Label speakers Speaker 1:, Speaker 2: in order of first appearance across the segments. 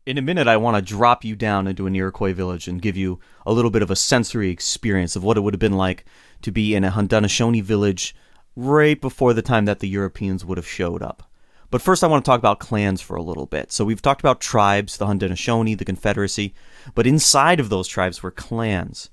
Speaker 1: In a minute, I want to drop you down into an Iroquois village and give you a little bit of a sensory experience of what it would have been like to be in a Haudenosaunee village right before the time that the Europeans would have showed up. But first, I want to talk about clans for a little bit. So we've talked about tribes, the Haudenosaunee, the Confederacy, but inside of those tribes were clans.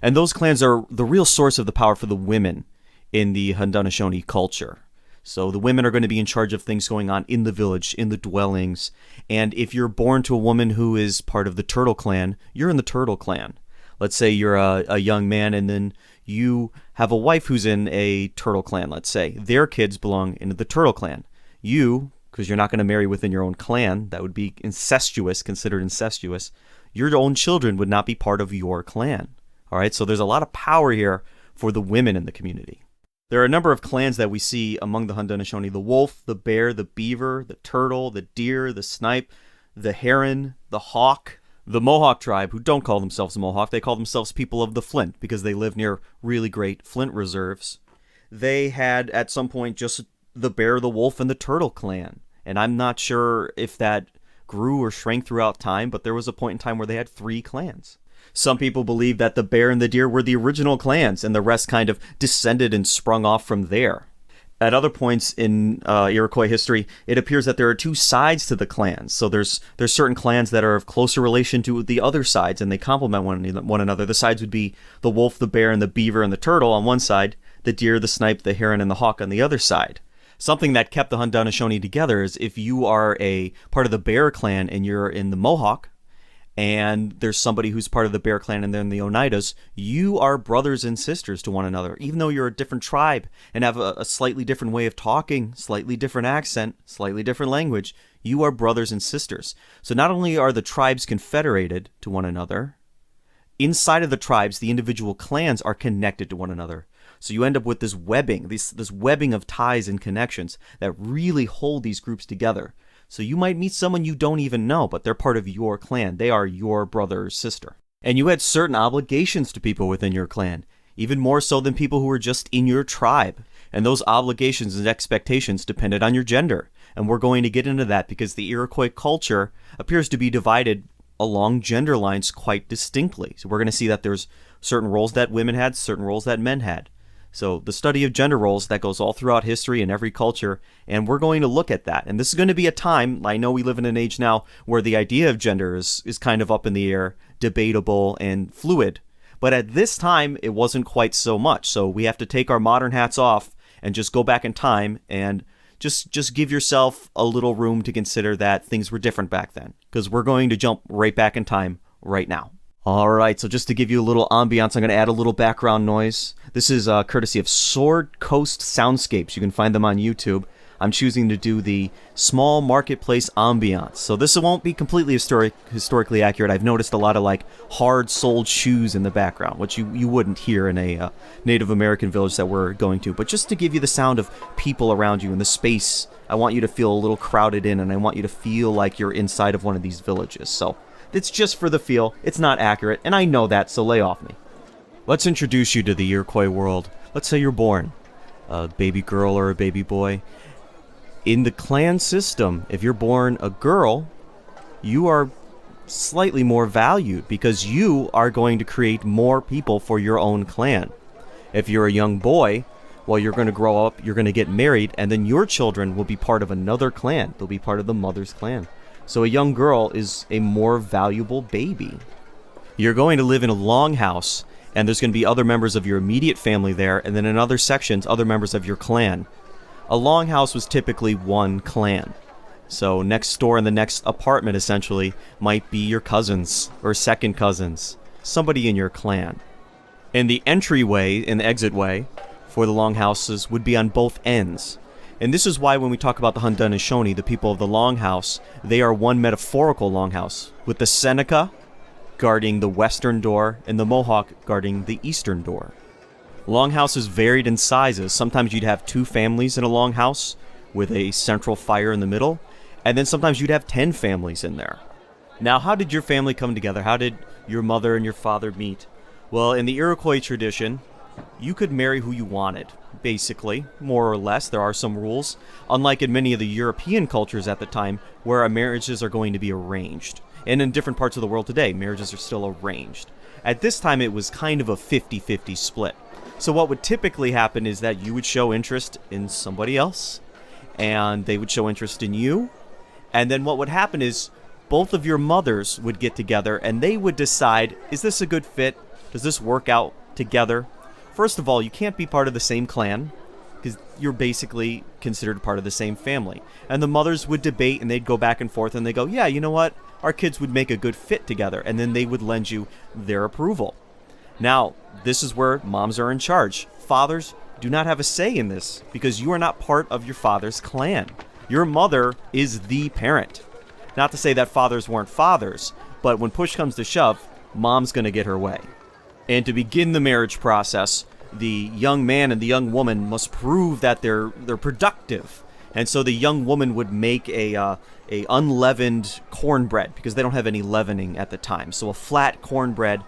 Speaker 1: And those clans are the real source of the power for the women in the Haudenosaunee culture. So the women are going to be in charge of things going on in the village, in the dwellings. And if you're born to a woman who is part of the Turtle Clan, you're in the Turtle Clan. Let's say you're a young man and then you have a wife who's in a Turtle Clan, let's say. Their kids belong into the Turtle Clan. You, because you're not going to marry within your own clan, that would be incestuous, considered incestuous. Your own children would not be part of your clan. All right, so there's a lot of power here for the women in the community. There are a number of clans that we see among the Haudenosaunee: the wolf, the bear, the beaver, the turtle, the deer, the snipe, the heron, the hawk. The Mohawk tribe, who don't call themselves Mohawk, they call themselves people of the Flint because they live near really great flint reserves. They had at some point just the bear, the wolf, and the turtle clan. And I'm not sure if that grew or shrank throughout time, but there was a point in time where they had 3 clans. Some people believe that the bear and the deer were the original clans, and the rest kind of descended and sprung off from there. At other points in Iroquois history, it appears that there are 2 sides to the clans. So there's certain clans that are of closer relation to the other sides, and they complement one another. The sides would be the wolf, the bear, and the beaver and the turtle on one side, the deer, the snipe, the heron, and the hawk on the other side. Something that kept the Haudenosaunee together is if you are a part of the Bear Clan and you're in the Mohawk, and there's somebody who's part of the Bear Clan and they're in the Oneidas, you are brothers and sisters to one another. Even though you're a different tribe and have a slightly different way of talking, slightly different accent, slightly different language, you are brothers and sisters. So not only are the tribes confederated to one another, inside of the tribes, the individual clans are connected to one another. So you end up with this webbing, this webbing of ties and connections that really hold these groups together. So you might meet someone you don't even know, but they're part of your clan. They are your brother or sister. And you had certain obligations to people within your clan, even more so than people who were just in your tribe. And those obligations and expectations depended on your gender. And we're going to get into that because the Iroquois culture appears to be divided along gender lines quite distinctly. So we're going to see that there's certain roles that women had, certain roles that men had. So the study of gender roles, that goes all throughout history and every culture, and we're going to look at that. And this is going to be a time, I know we live in an age now, where the idea of gender is kind of up in the air, debatable, and fluid. But at this time, it wasn't quite so much. So we have to take our modern hats off and just go back in time and just give yourself a little room to consider that things were different back then. Because we're going to jump right back in time right now. All right, so just to give you a little ambiance, I'm going to add a little background noise. This is courtesy of Sword Coast Soundscapes. You can find them on YouTube. I'm choosing to do the small marketplace ambiance. So this won't be completely historically accurate. I've noticed a lot of like hard-soled shoes in the background, which you wouldn't hear in a Native American village that we're going to. But just to give you the sound of people around you and the space, I want you to feel a little crowded in, and I want you to feel like you're inside of one of these villages. So it's just for the feel. It's not accurate, and I know that, so lay off me. Let's introduce you to the Iroquois world. Let's say you're born a baby girl or a baby boy. In the clan system, if you're born a girl, you are slightly more valued because you are going to create more people for your own clan. If you're a young boy, well, you're going to grow up, you're going to get married, and then your children will be part of another clan. They'll be part of the mother's clan. So a young girl is a more valuable baby. You're going to live in a longhouse, and there's going to be other members of your immediate family there, and then in other sections, other members of your clan. A longhouse was typically one clan. So next door in the next apartment, essentially, might be your cousins or second cousins, somebody in your clan. And the entryway and the exitway for the longhouses would be on both ends. And this is why when we talk about the Haudenosaunee, the people of the longhouse, they are one metaphorical longhouse, with the Seneca guarding the western door and the Mohawk guarding the eastern door. Longhouses varied in sizes. Sometimes you'd have 2 families in a longhouse with a central fire in the middle, and then sometimes you'd have 10 families in there. Now, how did your family come together? How did your mother and your father meet? Well, in the Iroquois tradition, you could marry who you wanted. basically, more or less. There are some rules, unlike in many of the European cultures at the time, where marriages are going to be arranged. And in different parts of the world today, marriages are still arranged. At this time, it was kind of a 50-50 split. So what would typically happen is that you would show interest in somebody else, and they would show interest in you. And then what would happen is both of your mothers would get together, and they would decide, is this a good fit? Does this work out together? First of all, you can't be part of the same clan, because you're basically considered part of the same family. And the mothers would debate, and they'd go back and forth, and they go, yeah, you know what? Our kids would make a good fit together. And then they would lend you their approval. Now, this is where moms are in charge. Fathers do not have a say in this, because you are not part of your father's clan. Your mother is the parent. Not to say that fathers weren't fathers, but when push comes to shove, mom's going to get her way. And to begin the marriage process, the young man and the young woman must prove that they're productive. And so the young woman would make a unleavened cornbread, because they don't have any leavening at the time. So a flat cornbread,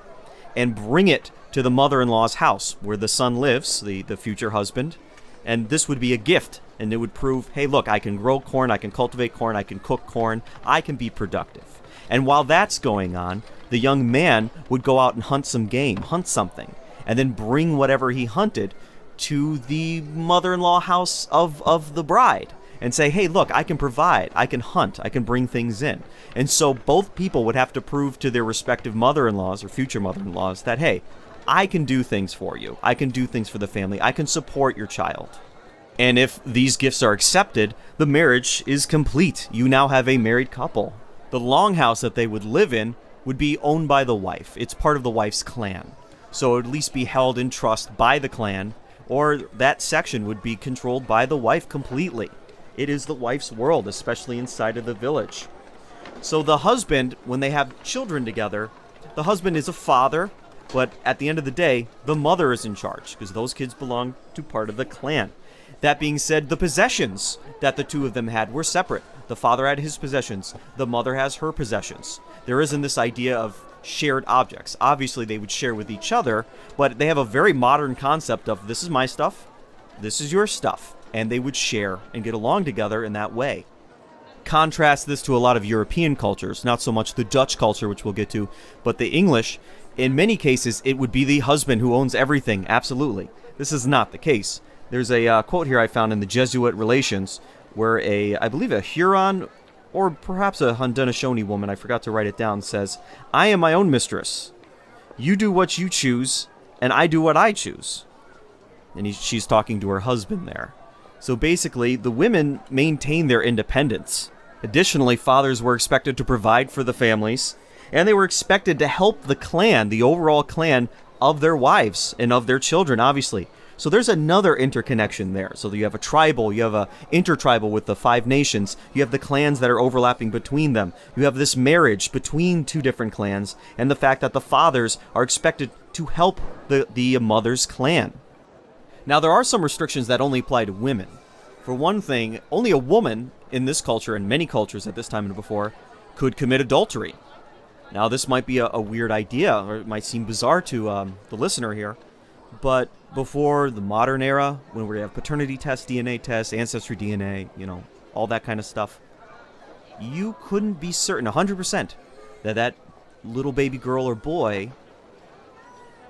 Speaker 1: and bring it to the mother-in-law's house where the son lives, the future husband. And this would be a gift, and it would prove, hey, look, I can grow corn, I can cultivate corn, I can cook corn, I can be productive. And while that's going on, the young man would go out and hunt some game, hunt something, and then bring whatever he hunted to the mother-in-law house of the bride and say, hey, look, I can provide, I can hunt, I can bring things in. And so both people would have to prove to their respective mother-in-laws or future mother-in-laws that, hey, I can do things for you, I can do things for the family, I can support your child. And if these gifts are accepted, the marriage is complete. You now have a married couple. The longhouse that they would live in would be owned by the wife. It's part of the wife's clan. So it would at least be held in trust by the clan, or that section would be controlled by the wife completely. It is the wife's world, especially inside of the village. So the husband, when they have children together, the husband is a father, but at the end of the day, the mother is in charge, because those kids belong to part of the clan. That being said, the possessions that the two of them had were separate. The father had his possessions. The mother has her possessions. There isn't this idea of shared objects. Obviously, they would share with each other, but they have a very modern concept of, this is my stuff, this is your stuff. And they would share and get along together in that way. Contrast this to a lot of European cultures, not so much the Dutch culture, which we'll get to, but the English. In many cases, it would be the husband who owns everything, absolutely. This is not the case. There's a quote here I found in the Jesuit Relations, where I believe a Huron, or perhaps a Haudenosaunee woman, I forgot to write it down, says, I am my own mistress. You do what you choose, and I do what I choose. And she's talking to her husband there. So basically, the women maintain their independence. Additionally, fathers were expected to provide for the families, and they were expected to help the clan, the overall clan, of their wives and of their children, obviously. So there's another interconnection there. So you have a tribal, you have a intertribal with the 5 nations, you have the clans that are overlapping between them, you have this marriage between 2 different clans, and the fact that the fathers are expected to help the mother's clan. Now, there are some restrictions that only apply to women. For one thing, only a woman in this culture, and many cultures at this time and before, could commit adultery. Now, this might be a weird idea, or it might seem bizarre to the listener here, but before the modern era, when we have paternity tests, DNA tests, ancestry DNA, all that kind of stuff, you couldn't be certain 100% that little baby girl or boy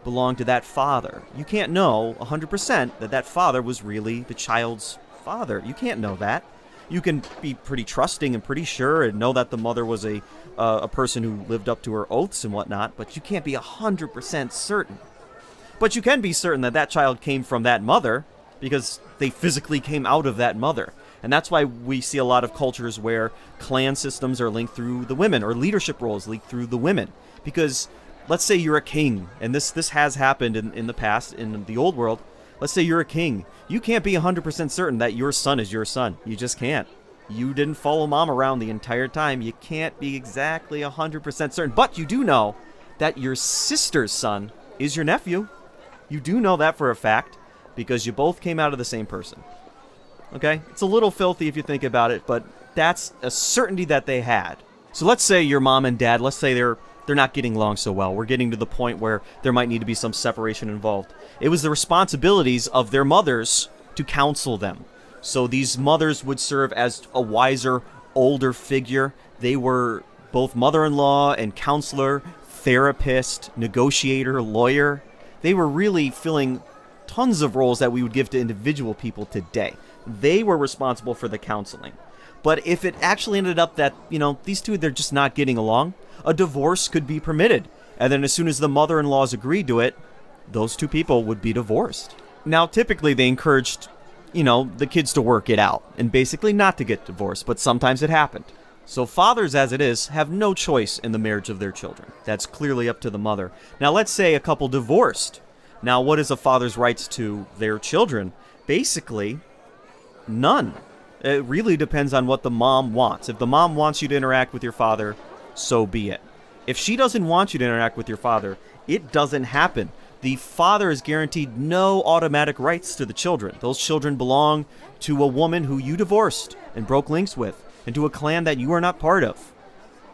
Speaker 1: belonged to that father. You can't know 100% that father was really the child's father. You can't know that. You can be pretty trusting and pretty sure and know that the mother was a person who lived up to her oaths and whatnot, but you can't be 100% certain. But you can be certain that child came from that mother because they physically came out of that mother. And that's why we see a lot of cultures where clan systems are linked through the women, or leadership roles linked through the women. Because let's say you're a king, and this has happened in the past, in the old world. Let's say you're a king. You can't be 100% certain that your son is your son. You just can't. You didn't follow mom around the entire time. You can't be exactly 100% certain. But you do know that your sister's son is your nephew. You do know that for a fact, because you both came out of the same person. Okay? It's a little filthy if you think about it, but that's a certainty that they had. So let's say your mom and dad, let's say they're not getting along so well. We're getting to the point where there might need to be some separation involved. It was the responsibilities of their mothers to counsel them. So these mothers would serve as a wiser, older figure. They were both mother-in-law and counselor, therapist, negotiator, lawyer. They were really filling tons of roles that we would give to individual people today. They were responsible for the counseling. But if it actually ended up that, these two, they're just not getting along, a divorce could be permitted. And then as soon as the mother-in-laws agreed to it, those two people would be divorced. Now, typically they encouraged, the kids to work it out and basically not to get divorced, but sometimes it happened. So fathers, as it is, have no choice in the marriage of their children. That's clearly up to the mother. Now, let's say a couple divorced. Now, what is a father's rights to their children? Basically, none. It really depends on what the mom wants. If the mom wants you to interact with your father, so be it. If she doesn't want you to interact with your father, it doesn't happen. The father is guaranteed no automatic rights to the children. Those children belong to a woman who you divorced and broke links with, and to a clan that you are not part of.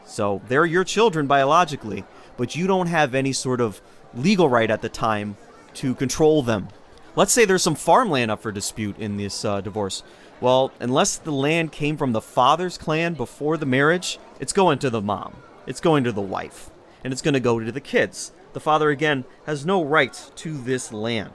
Speaker 1: So they're your children biologically, but you don't have any sort of legal right at the time to control them. Let's say there's some farmland up for dispute in this divorce. Well, unless the land came from the father's clan before the marriage, it's going to the mom. It's going to the wife. And it's going to go to the kids. The father, again, has no rights to this land.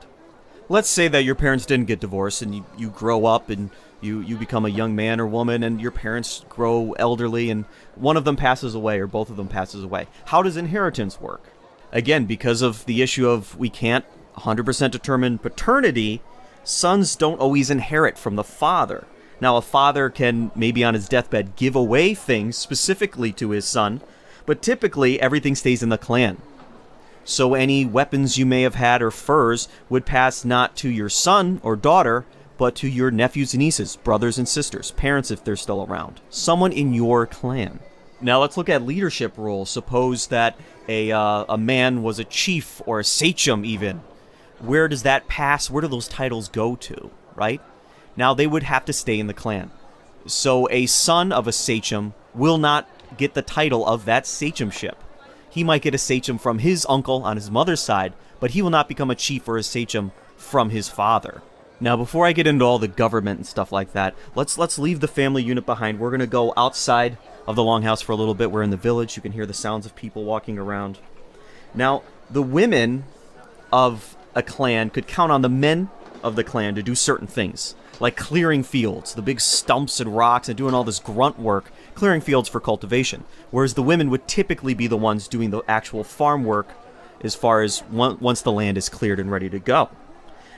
Speaker 1: Let's say that your parents didn't get divorced and you grow up and you become a young man or woman and your parents grow elderly and one of them passes away or both of them passes away. How does inheritance work? Again, because of the issue of we can't 100% determine paternity, sons don't always inherit from the father. Now, a father can maybe on his deathbed give away things specifically to his son, but typically everything stays in the clan. So any weapons you may have had or furs would pass not to your son or daughter, but to your nephews and nieces, brothers and sisters, parents if they're still around, someone in your clan. Now let's look at leadership roles. Suppose that a man was a chief or a sachem even. Where does that pass? Where do those titles go to, right? Now they would have to stay in the clan. So a son of a sachem will not get the title of that sachemship. He might get a sachem from his uncle on his mother's side, but he will not become a chief or a sachem from his father. Now, before I get into all the government and stuff like that, let's leave the family unit behind. We're going to go outside of the longhouse for a little bit. We're in the village. You can hear the sounds of people walking around. Now, the women of a clan could count on the men of the clan to do certain things, like clearing fields, the big stumps and rocks, and doing all this grunt work, clearing fields for cultivation, whereas the women would typically be the ones doing the actual farm work as far as once the land is cleared and ready to go.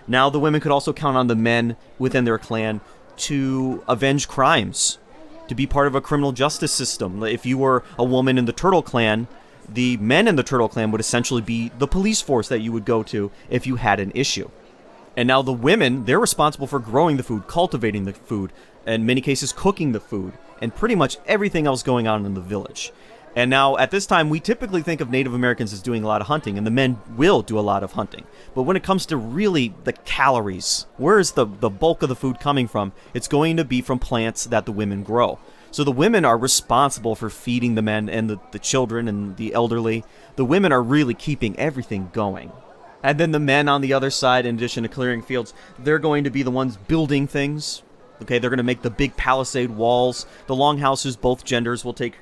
Speaker 1: Now, the women could also count on the men within their clan to avenge crimes, to be part of a criminal justice system. If you were a woman in the Turtle Clan, the men in the Turtle Clan would essentially be the police force that you would go to if you had an issue. And now the women, they're responsible for growing the food, cultivating the food, in many cases cooking the food, and pretty much everything else going on in the village. And now, at this time, we typically think of Native Americans as doing a lot of hunting, and the men will do a lot of hunting. But when it comes to really the calories, where is the bulk of the food coming from? It's going to be from plants that the women grow. So the women are responsible for feeding the men and the children and the elderly. The women are really keeping everything going. And then the men on the other side, in addition to clearing fields, they're going to be the ones building things. Okay, they're going to make the big palisade walls. The longhouses, both genders will take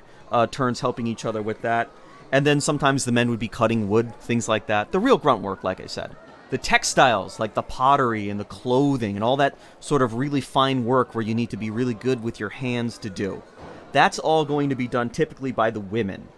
Speaker 1: turns helping each other with that. And then sometimes the men would be cutting wood, things like that. The real grunt work, like I said. The textiles, like the pottery and the clothing and all that sort of really fine work where you need to be really good with your hands to do. That's all going to be done typically by the women.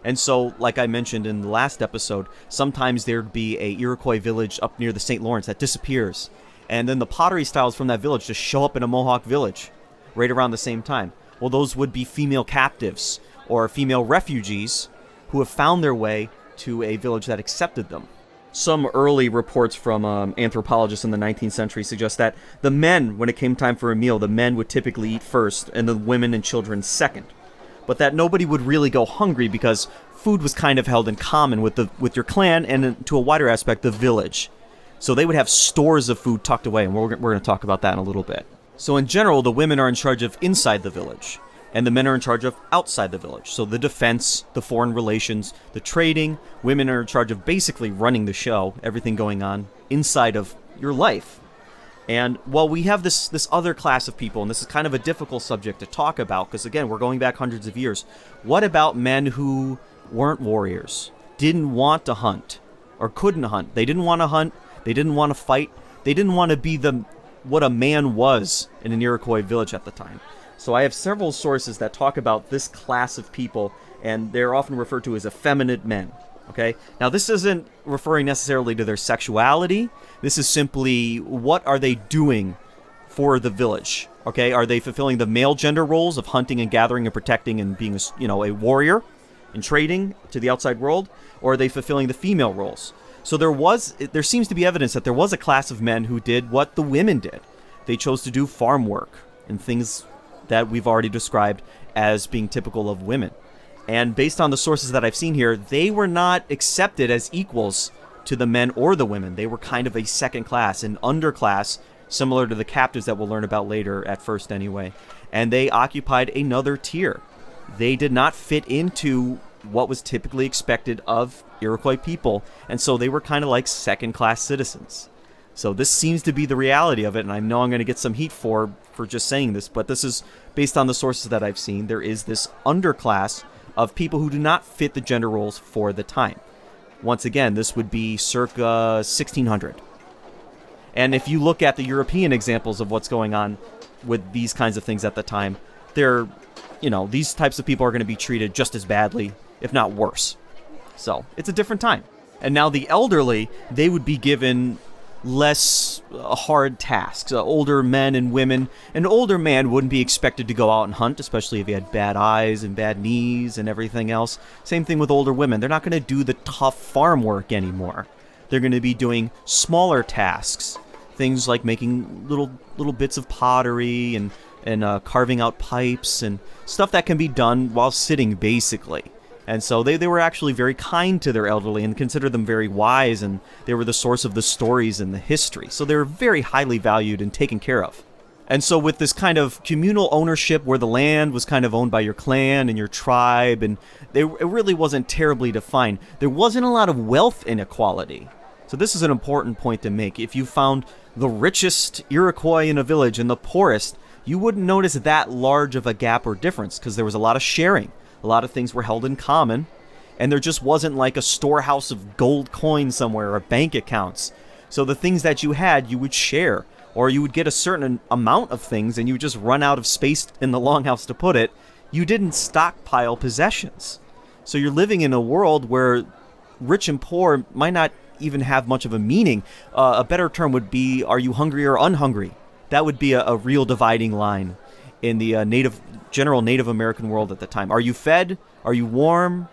Speaker 1: And so, like I mentioned in the last episode, sometimes there'd be a Iroquois village up near the St. Lawrence that disappears. And then the pottery styles from that village just show up in a Mohawk village right around the same time. Well, those would be female captives or female refugees who have found their way to a village that accepted them. Some early reports from anthropologists in the 19th century suggest that the men, when it came time for a meal, the men would typically eat first and the women and children second. But that nobody would really go hungry because food was kind of held in common with your clan and, to a wider aspect, the village. So they would have stores of food tucked away, and we're going to talk about that in a little bit. So in general, the women are in charge of inside the village, and the men are in charge of outside the village. So the defense, the foreign relations, the trading, women are in charge of basically running the show, everything going on inside of your life. And well, we have this other class of people, and this is kind of a difficult subject to talk about because, again, we're going back hundreds of years. What about men who weren't warriors, didn't want to hunt, or couldn't hunt? They didn't want to hunt. They didn't want to fight. They didn't want to be what a man was in an Iroquois village at the time. So I have several sources that talk about this class of people, and they're often referred to as effeminate men. Okay? Now, this isn't referring necessarily to their sexuality. This is simply, what are they doing for the village? Okay? Are they fulfilling the male gender roles of hunting and gathering and protecting and being a warrior and trading to the outside world? Or are they fulfilling the female roles? So there seems to be evidence that there was a class of men who did what the women did. They chose to do farm work and things that we've already described as being typical of women. And based on the sources that I've seen here, they were not accepted as equals to the men or the women. They were kind of a second class, an underclass, similar to the captives that we'll learn about later, at first anyway. And they occupied another tier. They did not fit into what was typically expected of Iroquois people, and so they were kind of like second-class citizens. So this seems to be the reality of it, and I know I'm going to get some heat for just saying this, but this is based on the sources that I've seen. There is this underclass of people who do not fit the gender roles for the time. Once again, this would be circa 1600. And if you look at the European examples of what's going on with these kinds of things at the time, these types of people are going to be treated just as badly, if not worse. So, it's a different time. And now the elderly, they would be given less hard tasks. Older men and women. An older man wouldn't be expected to go out and hunt, especially if he had bad eyes and bad knees and everything else. Same thing with older women. They're not going to do the tough farm work anymore. They're going to be doing smaller tasks. Things like making little bits of pottery and carving out pipes and stuff that can be done while sitting, basically. And so they were actually very kind to their elderly and considered them very wise, and they were the source of the stories and the history. So they were very highly valued and taken care of. And so with this kind of communal ownership where the land was kind of owned by your clan and your tribe, and it really wasn't terribly defined, there wasn't a lot of wealth inequality. So this is an important point to make. If you found the richest Iroquois in a village and the poorest, you wouldn't notice that large of a gap or difference because there was a lot of sharing. A lot of things were held in common, and there just wasn't like a storehouse of gold coins somewhere or bank accounts. So the things that you had, you would share, or you would get a certain amount of things and you would just run out of space in the longhouse to put it. You didn't stockpile possessions. So you're living in a world where rich and poor might not even have much of a meaning. A better term would be, are you hungry or unhungry? That would be a real dividing line in the general Native American world at the time. Are you fed? Are you warm?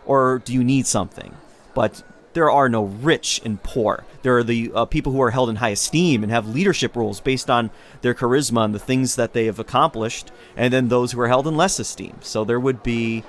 Speaker 1: Or do you need something? But there are no rich and poor. There are the people who are held in high esteem and have leadership roles based on their charisma and the things that they have accomplished, and then those who are held in less esteem. So there would be,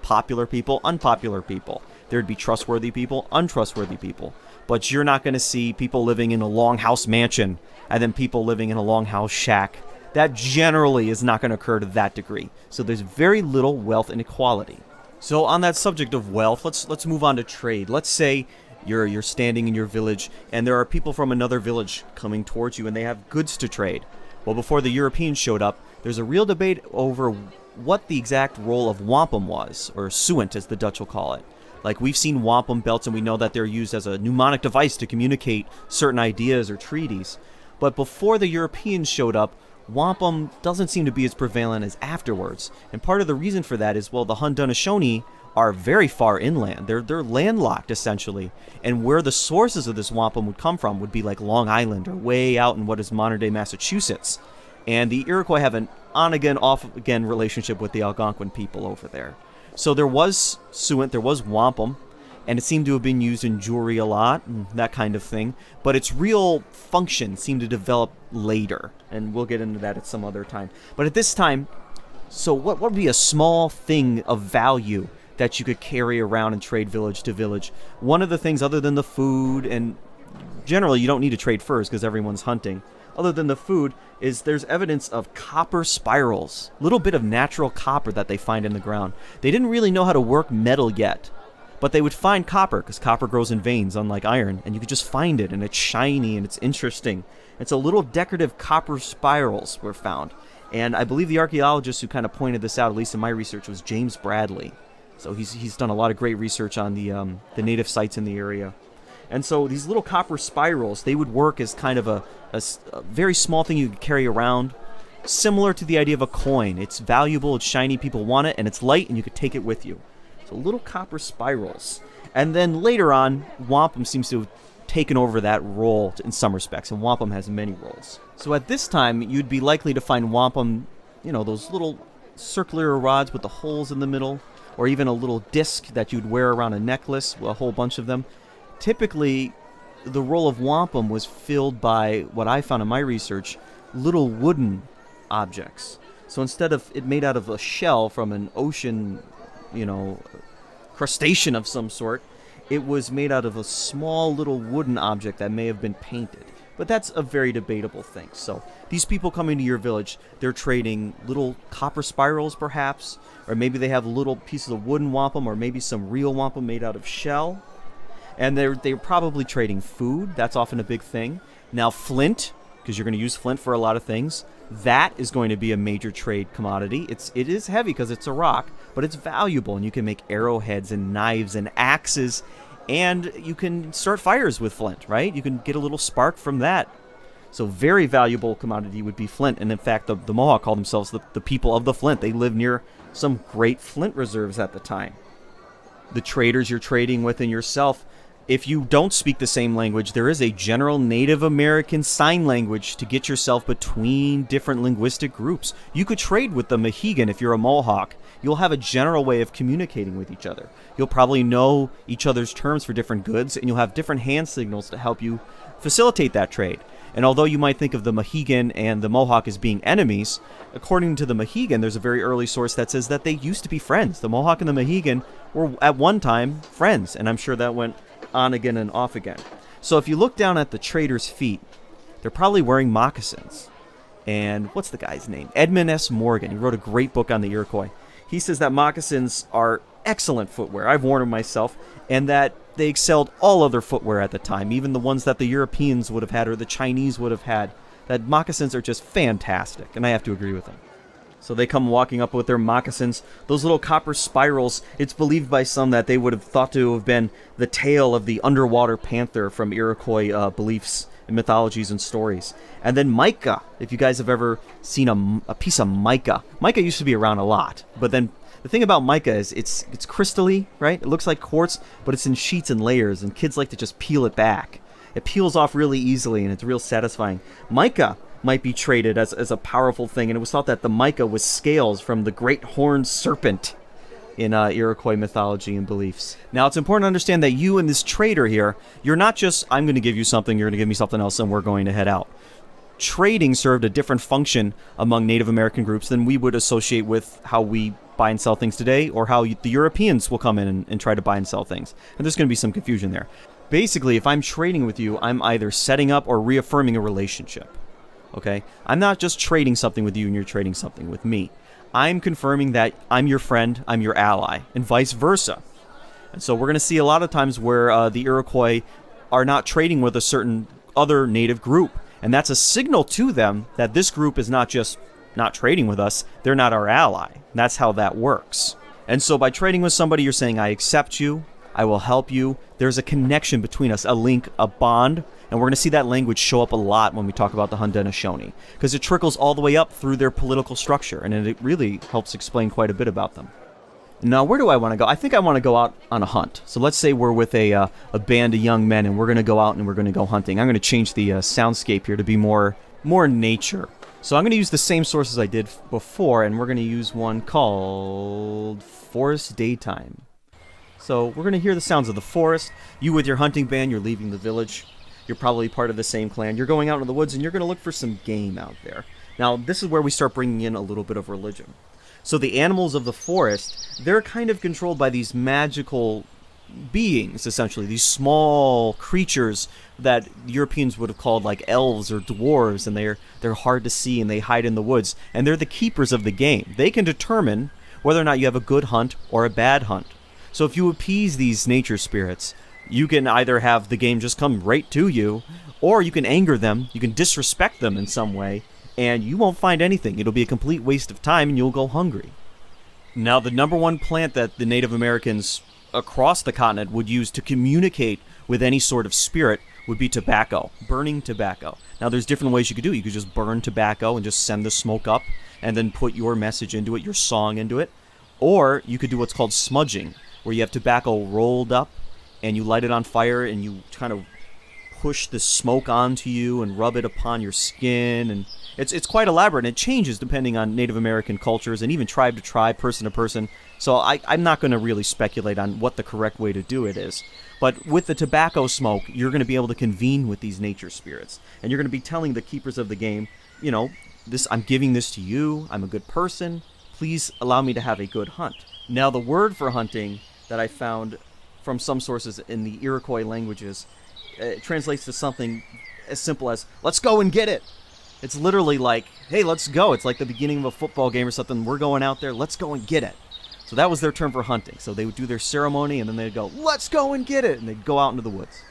Speaker 1: popular people, unpopular people. There'd be trustworthy people, untrustworthy people. But you're not going to see people living in a longhouse mansion and then people living in a longhouse shack. That generally is not going to occur to that degree. So there's very little wealth inequality. So on that subject of wealth, let's move on to trade. Let's say you're standing in your village and there are people from another village coming towards you and they have goods to trade. Well, before the Europeans showed up, there's a real debate over what the exact role of wampum was, or suent as the Dutch will call it. Like, we've seen wampum belts and we know that they're used as a mnemonic device to communicate certain ideas or treaties. But before the Europeans showed up, wampum doesn't seem to be as prevalent as afterwards. And part of the reason for that is, well, the Haudenosaunee are very far inland. They're landlocked, essentially. And where the sources of this wampum would come from would be like Long Island or way out in what is modern-day Massachusetts. And the Iroquois have an on-again, off-again relationship with the Algonquin people over there. So there was suent, there was wampum, and it seemed to have been used in jewelry a lot, and that kind of thing. But its real function seemed to develop later, and we'll get into that at some other time. But at this time, so what would be a small thing of value that you could carry around and trade village to village? One of the things, other than the food, and generally you don't need to trade furs because everyone's hunting, other than the food, is there's evidence of copper spirals, little bit of natural copper that they find in the ground. They didn't really know how to work metal yet, But they would find copper, because copper grows in veins, unlike iron, and you could just find it, and it's shiny, and it's interesting. And so little decorative copper spirals were found. And I believe the archaeologist who kind of pointed this out, at least in my research, was James Bradley. So he's done a lot of great research on the native sites in the area. And so these little copper spirals, they would work as kind of a very small thing you could carry around, similar to the idea of a coin. It's valuable, it's shiny, people want it, and it's light, and you could take it with you. So little copper spirals. And then later on, wampum seems to have taken over that role in some respects, and wampum has many roles. So at this time, you'd be likely to find wampum, those little circular rods with the holes in the middle, or even a little disc that you'd wear around a necklace, a whole bunch of them. Typically, the role of wampum was filled by, what I found in my research, little wooden objects. So instead of it made out of a shell from an ocean, crustacean of some sort, it was made out of a small little wooden object that may have been painted. But that's a very debatable thing. So these people coming to your village, they're trading little copper spirals perhaps, or maybe they have little pieces of wooden wampum, or maybe some real wampum made out of shell. And they're probably trading food. That's often a big thing. Now flint, because you're going to use flint for a lot of things, that is going to be a major trade commodity. It is heavy because it's a rock, but it's valuable, and you can make arrowheads and knives and axes, and you can start fires with flint, right? You can get a little spark from that. So very valuable commodity would be flint, and in fact, the Mohawk call themselves the people of the flint. They live near some great flint reserves at the time. The traders you're trading with and yourself, if you don't speak the same language, there is a general Native American sign language to get yourself between different linguistic groups. You could trade with the Mohegan if you're a Mohawk. You'll have a general way of communicating with each other. You'll probably know each other's terms for different goods, and you'll have different hand signals to help you facilitate that trade. And although you might think of the Mohegan and the Mohawk as being enemies, according to the Mohegan, there's a very early source that says that they used to be friends. The Mohawk and the Mohegan were at one time friends, and I'm sure that went on again and off again. So if you look down at the traders' feet, they're probably wearing moccasins. And what's the guy's name? Edmund S. Morgan. He wrote a great book on the Iroquois. He says that moccasins are excellent footwear. I've worn them myself, and that they excelled all other footwear at the time, even the ones that the Europeans would have had or the Chinese would have had. That moccasins are just fantastic, and I have to agree with them. So they come walking up with their moccasins. Those little copper spirals, it's believed by some that they would have thought to have been the tail of the underwater panther from Iroquois beliefs and mythologies and stories. And then mica, if you guys have ever seen a piece of mica. Mica used to be around a lot, but then the thing about mica is it's crystally, right? It looks like quartz, but it's in sheets and layers, and kids like to just peel it back. It peels off really easily, and it's real satisfying. Mica might be traded as a powerful thing, and it was thought that the mica was scales from the great horned serpent in Iroquois mythology and beliefs. Now, it's important to understand that you and this trader here, you're not just, I'm going to give you something, you're going to give me something else, and we're going to head out. Trading served a different function among Native American groups than we would associate with how we buy and sell things today, or how the Europeans will come in and try to buy and sell things. And there's going to be some confusion there. Basically, if I'm trading with you, I'm either setting up or reaffirming a relationship. Okay? I'm not just trading something with you and you're trading something with me. I'm confirming that I'm your friend, I'm your ally, and vice versa. And so we're going to see a lot of times where the Iroquois are not trading with a certain other native group. And that's a signal to them that this group is not just not trading with us, they're not our ally. That's how that works. And so by trading with somebody, you're saying, I accept you, I will help you. There's a connection between us, a link, a bond. And we're going to see that language show up a lot when we talk about the Haudenosaunee, because it trickles all the way up through their political structure, and it really helps explain quite a bit about them. Now, where do I want to go? I think I want to go out on a hunt. So let's say we're with a band of young men, and we're going to go out and we're going to go hunting. I'm going to change the soundscape here to be more nature. So I'm going to use the same sources I did before, and we're going to use one called Forest Daytime. So we're going to hear the sounds of the forest. You with your hunting band, you're leaving the village. You're probably part of the same clan. You're going out into the woods, and you're going to look for some game out there. Now, this is where we start bringing in a little bit of religion. So the animals of the forest, they're kind of controlled by these magical beings, essentially. These small creatures that Europeans would have called like elves or dwarves, and they're hard to see, and they hide in the woods. And they're the keepers of the game. They can determine whether or not you have a good hunt or a bad hunt. So if you appease these nature spirits, you can either have the game just come right to you, or you can anger them, you can disrespect them in some way, and you won't find anything. It'll be a complete waste of time, and you'll go hungry. Now, the number one plant that the Native Americans across the continent would use to communicate with any sort of spirit would be tobacco, burning tobacco. Now, there's different ways you could do it. You could just burn tobacco and just send the smoke up, and then put your message into it, your song into it. Or you could do what's called smudging, where you have tobacco rolled up, and you light it on fire, and you kind of push the smoke onto you and rub it upon your skin, and it's quite elaborate, and it changes depending on Native American cultures and even tribe to tribe, person to person. So I'm not going to really speculate on what the correct way to do it is. But with the tobacco smoke, you're going to be able to convene with these nature spirits, and you're going to be telling the keepers of the game, this, I'm giving this to you, I'm a good person, please allow me to have a good hunt. Now, the word for hunting that I found from some sources in the Iroquois languages translates to something as simple as, let's go and get it. It's literally like, hey, let's go. It's like the beginning of a football game or something. We're going out there. Let's go and get it. So that was their term for hunting. So they would do their ceremony, and then they'd go, let's go and get it. And they'd go out into the woods.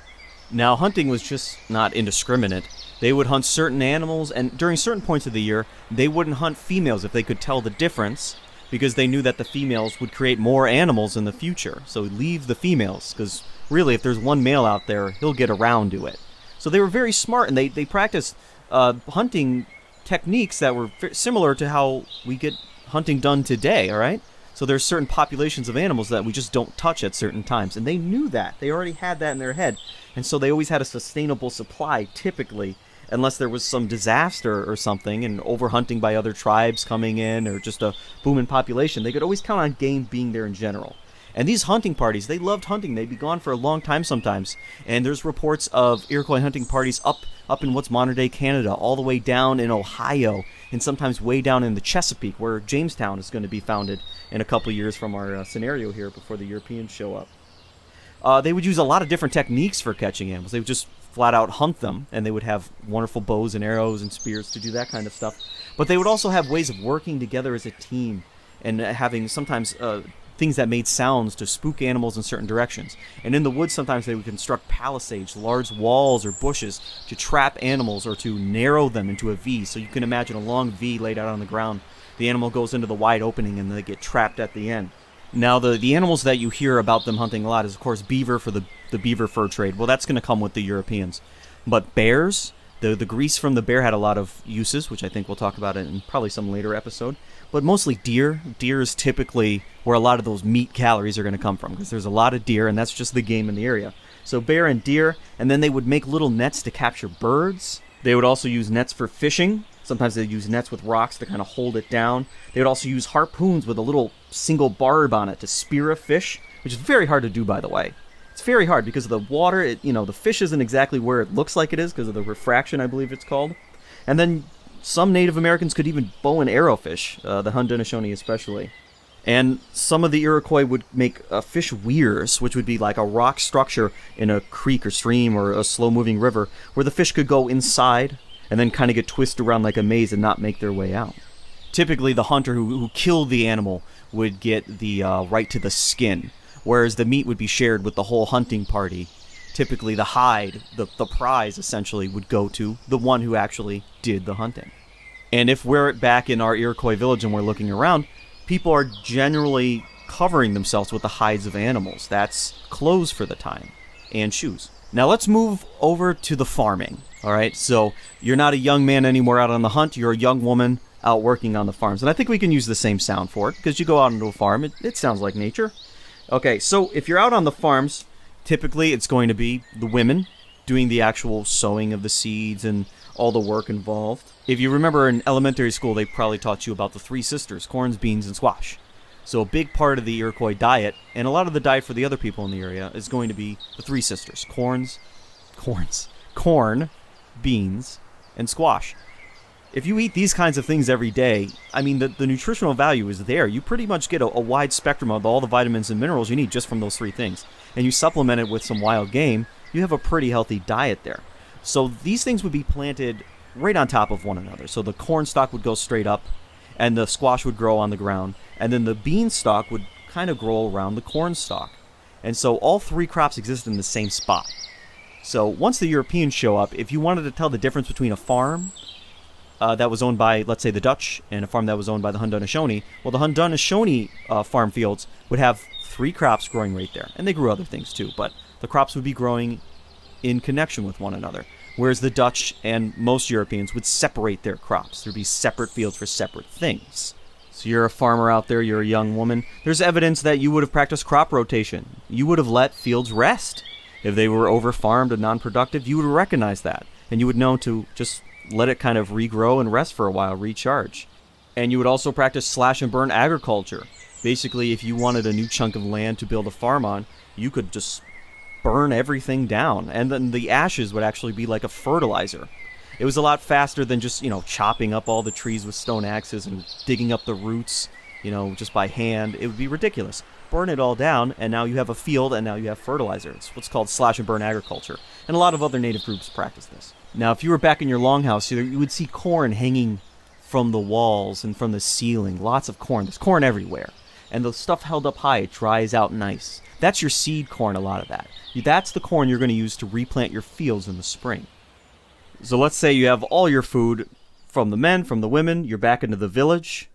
Speaker 1: Now, hunting was just not indiscriminate. They would hunt certain animals, and during certain points of the year, they wouldn't hunt females if they could tell the difference, because they knew that the females would create more animals in the future. So leave the females, because really, if there's one male out there, he'll get around to it. So they were very smart, and they practiced hunting techniques that were similar to how we get hunting done today, all right? So there's certain populations of animals that we just don't touch at certain times, and they knew that. They already had that in their head, and so they always had a sustainable supply, typically, unless there was some disaster or something, and overhunting by other tribes coming in, or just a boom in population. They could always count on game being there in general. And these hunting parties, they loved hunting. They'd be gone for a long time sometimes. And there's reports of Iroquois hunting parties up in what's modern-day Canada, all the way down in Ohio, and sometimes way down in the Chesapeake, where Jamestown is going to be founded in a couple years from our scenario here before the Europeans show up. They would use a lot of different techniques for catching animals. They would just flat out hunt them, and they would have wonderful bows and arrows and spears to do that kind of stuff. But they would also have ways of working together as a team, and having sometimes things that made sounds to spook animals in certain directions. And in the woods, sometimes they would construct palisades, large walls or bushes, to trap animals or to narrow them into a V. So you can imagine a long V laid out on the ground. The animal goes into the wide opening, and they get trapped at the end. Now, the animals that you hear about them hunting a lot is, of course, beaver for the beaver fur trade. Well, that's going to come with the Europeans. But bears, the grease from the bear had a lot of uses, which I think we'll talk about in probably some later episode. But mostly deer. Deer is typically where a lot of those meat calories are going to come from, because there's a lot of deer, and that's just the game in the area. So bear and deer, and then they would make little nets to capture birds. They would also use nets for fishing. Sometimes they'd use nets with rocks to kind of hold it down. They would also use harpoons with a little single barb on it to spear a fish, which is very hard to do, by the way. It's very hard because of the water. The fish isn't exactly where it looks like it is because of the refraction, I believe it's called. And then some Native Americans could even bow and arrow fish, the Haudenosaunee especially. And some of the Iroquois would make fish weirs, which would be like a rock structure in a creek or stream or a slow-moving river, where the fish could go inside and then kind of get twisted around like a maze and not make their way out. Typically, the hunter who killed the animal would get the right to the skin, whereas the meat would be shared with the whole hunting party. Typically, the hide, the prize, essentially, would go to the one who actually did the hunting. And if we're back in our Iroquois village and we're looking around, people are generally covering themselves with the hides of animals. That's clothes for the time, and shoes. Now let's move over to the farming, all right? So you're not a young man anymore out on the hunt. You're a young woman out working on the farms. And I think we can use the same sound for it, because you go out into a farm, it sounds like nature. Okay, so if you're out on the farms, typically it's going to be the women doing the actual sowing of the seeds and all the work involved. If you remember in elementary school, they probably taught you about the three sisters, corns, beans, and squash. So a big part of the Iroquois diet, and a lot of the diet for the other people in the area, is going to be the three sisters, corn, beans, and squash. If you eat these kinds of things every day, I mean, the nutritional value is there. You pretty much get a wide spectrum of all the vitamins and minerals you need just from those three things. And you supplement it with some wild game, you have a pretty healthy diet there. So these things would be planted right on top of one another. So the corn stalk would go straight up, and the squash would grow on the ground, and then the bean stalk would kind of grow around the corn stalk. And so all three crops exist in the same spot. So once the Europeans show up, if you wanted to tell the difference between a farm that was owned by, let's say, the Dutch and a farm that was owned by the Haudenosaunee, well, the Haudenosaunee farm fields would have three crops growing right there. And they grew other things too, but the crops would be growing in connection with one another. Whereas the Dutch and most Europeans would separate their crops. There'd be separate fields for separate things. So you're a farmer out there, you're a young woman. There's evidence that you would have practiced crop rotation. You would have let fields rest. If they were over-farmed and non-productive, you would recognize that. And you would know to just let it kind of regrow and rest for a while, recharge. And you would also practice slash and burn agriculture. Basically, if you wanted a new chunk of land to build a farm on, you could just burn everything down. And then the ashes would actually be like a fertilizer. It was a lot faster than just, chopping up all the trees with stone axes and digging up the roots, just by hand. It would be ridiculous. Burn it all down, and now you have a field, and now you have fertilizer. It's what's called slash and burn agriculture. And a lot of other native groups practice this. Now, if you were back in your longhouse, you would see corn hanging from the walls and from the ceiling. Lots of corn. There's corn everywhere. And the stuff held up high, it dries out nice. That's your seed corn, a lot of that. That's the corn you're going to use to replant your fields in the spring. So let's say you have all your food from the men, from the women, you're back into the village.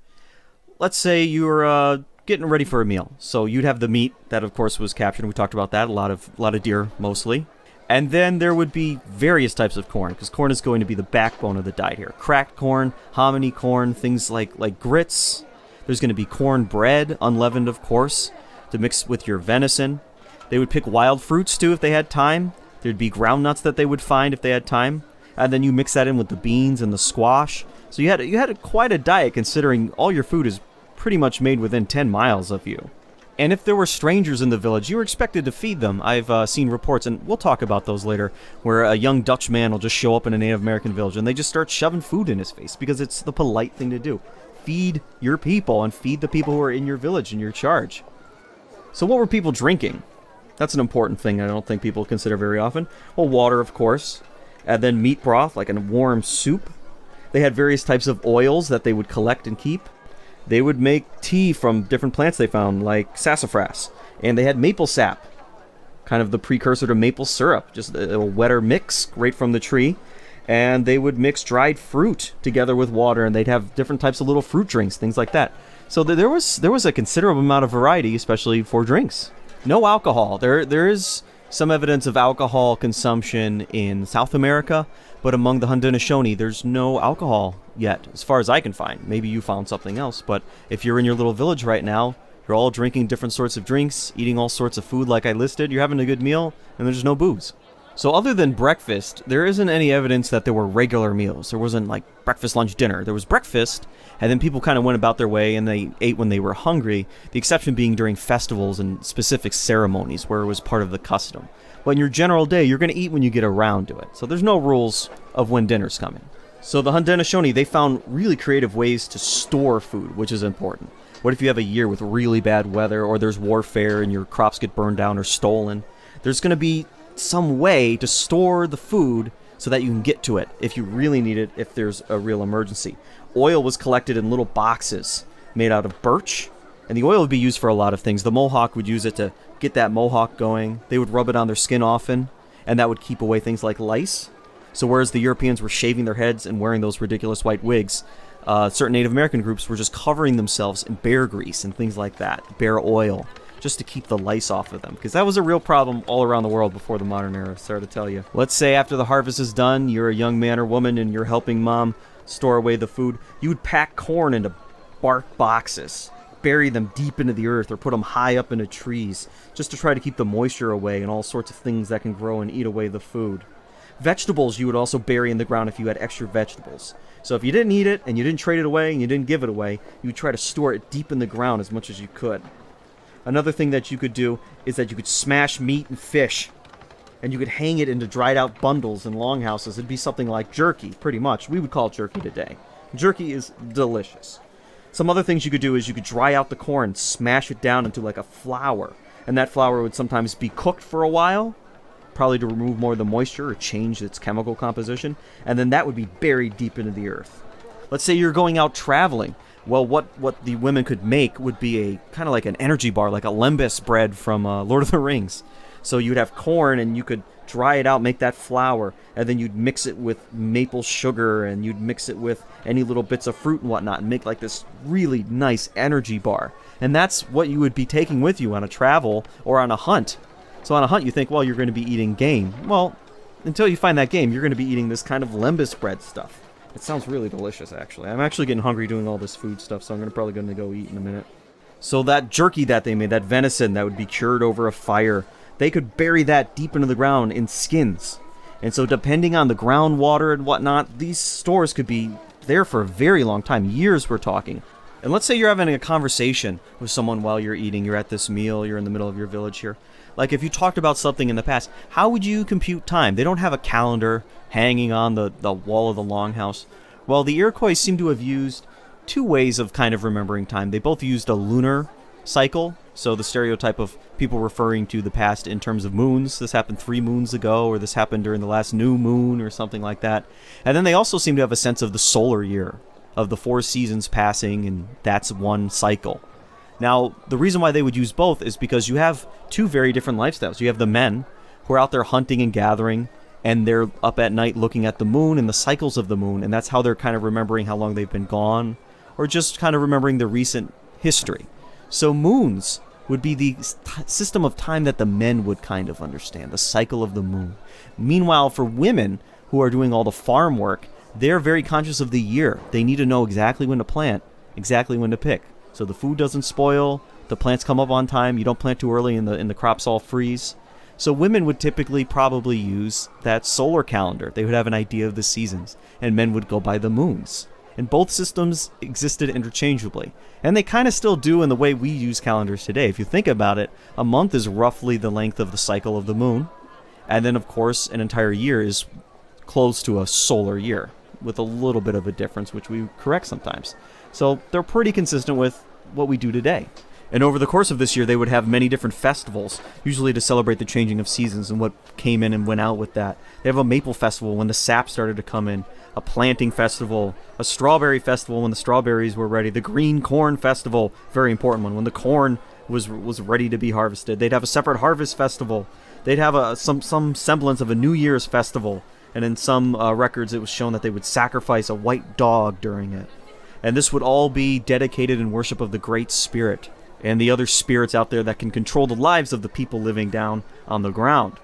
Speaker 1: Let's say you're getting ready for a meal. So you'd have the meat that, of course, was captured. We talked about that. A lot of deer, mostly. And then there would be various types of corn, because corn is going to be the backbone of the diet here. Cracked corn, hominy corn, things like grits. There's going to be corn bread, unleavened, of course, to mix with your venison. They would pick wild fruits, too, if they had time. There'd be ground nuts that they would find if they had time. And then you mix that in with the beans and the squash. So you had quite a diet, considering all your food is pretty much made within 10 miles of you. And if there were strangers in the village, you were expected to feed them. I've seen reports, and we'll talk about those later, where a young Dutch man will just show up in a Native American village and they just start shoving food in his face because it's the polite thing to do. Feed your people and feed the people who are in your village in your charge. So what were people drinking? That's an important thing I don't think people consider very often. Well, water, of course. And then meat broth, like a warm soup. They had various types of oils that they would collect and keep. They would make tea from different plants they found, like sassafras. And they had maple sap, kind of the precursor to maple syrup, just a wetter mix right from the tree. And they would mix dried fruit together with water, and they'd have different types of little fruit drinks, things like that. So there was a considerable amount of variety, especially for drinks. No alcohol. There is some evidence of alcohol consumption in South America, but among the Haudenosaunee, there's no alcohol yet, as far as I can find. Maybe you found something else, but if you're in your little village right now, you're all drinking different sorts of drinks, eating all sorts of food like I listed, you're having a good meal, and there's no booze. So other than breakfast, there isn't any evidence that there were regular meals. There wasn't like breakfast, lunch, dinner. There was breakfast, and then people kind of went about their way and they ate when they were hungry, the exception being during festivals and specific ceremonies where it was part of the custom. But in your general day, you're going to eat when you get around to it. So there's no rules of when dinner's coming. So the Haudenosaunee, they found really creative ways to store food, which is important. What if you have a year with really bad weather, or there's warfare and your crops get burned down or stolen? There's going to be some way to store the food so that you can get to it if you really need it, if there's a real emergency. Oil was collected in little boxes made out of birch, and the oil would be used for a lot of things. The Mohawk would use it to get that mohawk going. They would rub it on their skin often, and that would keep away things like lice. So whereas the Europeans were shaving their heads and wearing those ridiculous white wigs, certain Native American groups were just covering themselves in bear grease and things like that, bear oil, just to keep the lice off of them, because that was a real problem all around the world before the modern era, sorry to tell you. Let's say after the harvest is done, you're a young man or woman and you're helping mom store away the food. You would pack corn into bark boxes, bury them deep into the earth, or put them high up into trees, just to try to keep the moisture away and all sorts of things that can grow and eat away the food. Vegetables you would also bury in the ground if you had extra vegetables. So if you didn't eat it, and you didn't trade it away, and you didn't give it away, you would try to store it deep in the ground as much as you could. Another thing that you could do is that you could smash meat and fish, and you could hang it into dried out bundles in longhouses. It'd be something like jerky, pretty much. We would call it jerky today. Jerky is delicious. Some other things you could do is you could dry out the corn, smash it down into like a flour, and that flour would sometimes be cooked for a while, probably to remove more of the moisture or change its chemical composition, and then that would be buried deep into the earth. Let's say you're going out traveling. Well, what the women could make would be a kind of like an energy bar, like a lembas bread from Lord of the Rings. So you'd have corn, and you could dry it out, make that flour, and then you'd mix it with maple sugar, and you'd mix it with any little bits of fruit and whatnot, and make like this really nice energy bar. And that's what you would be taking with you on a travel or on a hunt. So on a hunt, you think, well, you're going to be eating game. Well, until you find that game, you're going to be eating this kind of lembas bread stuff. It sounds really delicious, actually. I'm actually getting hungry doing all this food stuff, so I'm probably going to go eat in a minute. So that jerky that they made, that venison that would be cured over a fire, they could bury that deep into the ground in skins. And so depending on the groundwater and whatnot, these stores could be there for a very long time, years we're talking. And let's say you're having a conversation with someone while you're eating, you're at this meal, you're in the middle of your village here. Like if you talked about something in the past, how would you compute time? They don't have a calendar hanging on the wall of the longhouse. Well, the Iroquois seem to have used two ways of kind of remembering time. They both used a lunar cycle, so the stereotype of people referring to the past in terms of moons. This happened 3 moons ago, or this happened during the last new moon, or something like that. And then they also seem to have a sense of the solar year, of the 4 seasons passing, and that's one cycle. Now, the reason why they would use both is because you have 2 very different lifestyles. You have the men who are out there hunting and gathering, and they're up at night looking at the moon and the cycles of the moon, and that's how they're kind of remembering how long they've been gone, or just kind of remembering the recent history. So moons would be the system of time that the men would kind of understand, the cycle of the moon. Meanwhile, for women who are doing all the farm work, they're very conscious of the year. They need to know exactly when to plant, exactly when to pick. So the food doesn't spoil, the plants come up on time, you don't plant too early and the crops all freeze. So women would typically probably use that solar calendar. They would have an idea of the seasons, and men would go by the moons. And both systems existed interchangeably. And they kind of still do in the way we use calendars today. If you think about it, a month is roughly the length of the cycle of the moon. And then, of course, an entire year is close to a solar year, with a little bit of a difference, which we correct sometimes. So they're pretty consistent with what we do today. And over the course of this year, they would have many different festivals, usually to celebrate the changing of seasons and what came in and went out with that. They have a maple festival when the sap started to come in, a planting festival, a strawberry festival when the strawberries were ready, the green corn festival, very important one, when the corn was ready to be harvested. They'd have a separate harvest festival. They'd have some semblance of a New Year's festival, and in some records it was shown that they would sacrifice a white dog during it. And this would all be dedicated in worship of the Great Spirit and the other spirits out there that can control the lives of the people living down on the ground.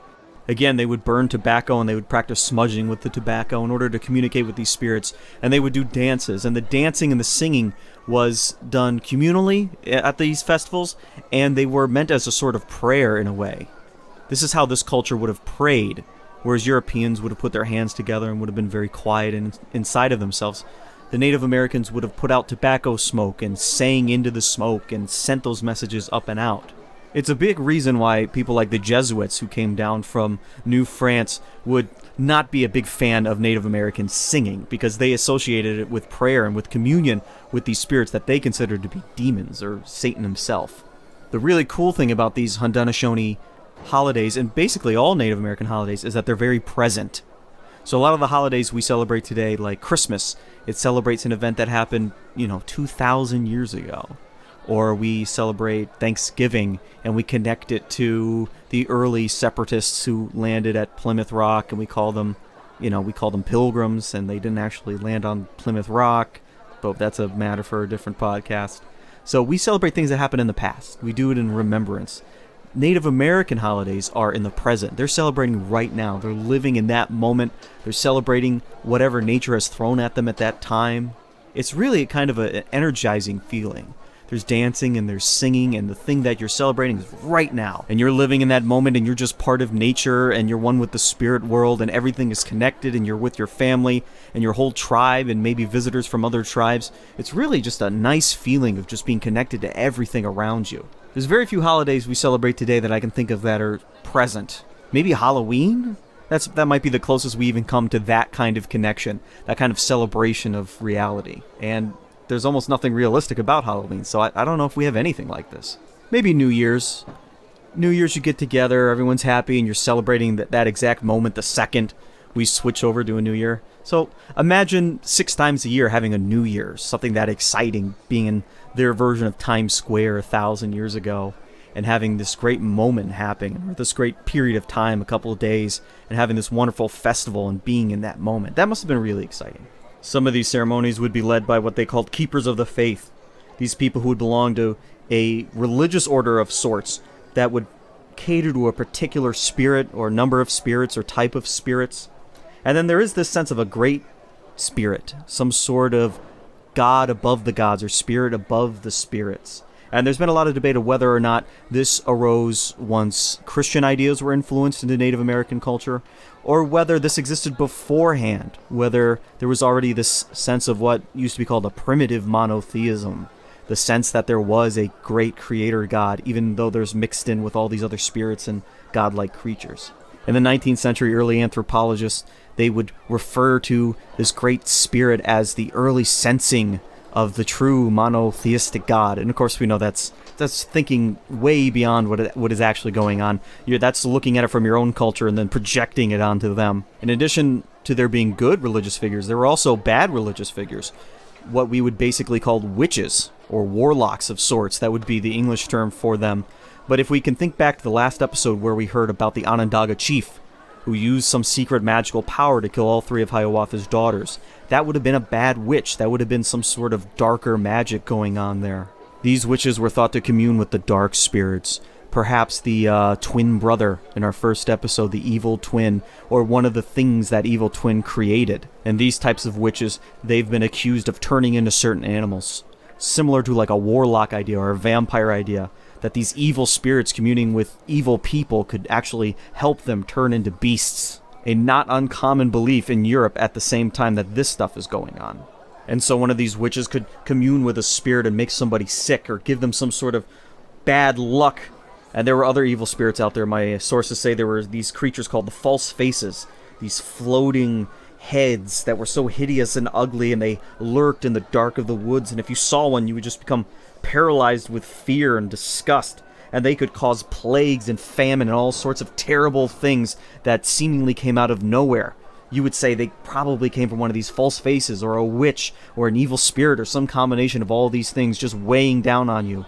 Speaker 1: Again, they would burn tobacco and they would practice smudging with the tobacco in order to communicate with these spirits, and they would do dances, and the dancing and the singing was done communally at these festivals, and they were meant as a sort of prayer in a way. This is how this culture would have prayed, whereas Europeans would have put their hands together and would have been very quiet and inside of themselves. The Native Americans would have put out tobacco smoke and sang into the smoke and sent those messages up and out. It's a big reason why people like the Jesuits who came down from New France would not be a big fan of Native Americans singing, because they associated it with prayer and with communion with these spirits that they considered to be demons or Satan himself. The really cool thing about these Haudenosaunee holidays, and basically all Native American holidays, is that they're very present. So a lot of the holidays we celebrate today, like Christmas, it celebrates an event that happened, 2,000 years ago. Or we celebrate Thanksgiving and we connect it to the early separatists who landed at Plymouth Rock, and we call them pilgrims, and they didn't actually land on Plymouth Rock, but that's a matter for a different podcast. So we celebrate things that happened in the past. We do it in remembrance. Native American holidays are in the present. They're celebrating right now. They're living in that moment. They're celebrating whatever nature has thrown at them at that time. It's really kind of an energizing feeling. There's dancing and there's singing, and the thing that you're celebrating is right now. And you're living in that moment, and you're just part of nature, and you're one with the spirit world, and everything is connected, and you're with your family and your whole tribe and maybe visitors from other tribes. It's really just a nice feeling of just being connected to everything around you. There's very few holidays we celebrate today that I can think of that are present. Maybe Halloween? That might be the closest we even come to that kind of connection, that kind of celebration of reality. And there's almost nothing realistic about Halloween, so I don't know if we have anything like this. Maybe New Year's. New Year's, you get together, everyone's happy, and you're celebrating that exact moment, the second we switch over to a new year. So imagine 6 times a year having a New Year's, something that exciting, being in their version of Times Square 1,000 years ago, and having this great moment happening, or this great period of time, a couple of days, and having this wonderful festival and being in that moment. That must have been really exciting. Some of these ceremonies would be led by what they called keepers of the faith. These people who would belong to a religious order of sorts that would cater to a particular spirit or number of spirits or type of spirits. And then there is this sense of a great spirit, some sort of god above the gods or spirit above the spirits. And there's been a lot of debate of whether or not this arose once Christian ideas were influenced into Native American culture, or whether this existed beforehand, whether there was already this sense of what used to be called a primitive monotheism, the sense that there was a great creator god, even though there's mixed in with all these other spirits and godlike creatures. In the 19th century, early anthropologists, they would refer to this great spirit as the early sensing of the true monotheistic God. And of course we know that's thinking way beyond what is actually going on. That's looking at it from your own culture and then projecting it onto them. In addition to there being good religious figures, there were also bad religious figures, what we would basically call witches or warlocks of sorts. That would be the English term for them. But if we can think back to the last episode where we heard about the Onondaga chief who used some secret magical power to kill all 3 of Hiawatha's daughters, that would have been a bad witch. That would have been some sort of darker magic going on there. These witches were thought to commune with the dark spirits, perhaps the twin brother in our first episode, the evil twin, or one of the things that evil twin created. And these types of witches, they've been accused of turning into certain animals, similar to like a warlock idea or a vampire idea, that these evil spirits communing with evil people could actually help them turn into beasts. A not uncommon belief in Europe at the same time that this stuff is going on. And so one of these witches could commune with a spirit and make somebody sick or give them some sort of bad luck. And there were other evil spirits out there. My sources say there were these creatures called the false faces, these floating heads that were so hideous and ugly, and they lurked in the dark of the woods, and if you saw one, you would just become paralyzed with fear and disgust. And they could cause plagues and famine and all sorts of terrible things that seemingly came out of nowhere. You would say they probably came from one of these false faces, or a witch, or an evil spirit, or some combination of all these things just weighing down on you.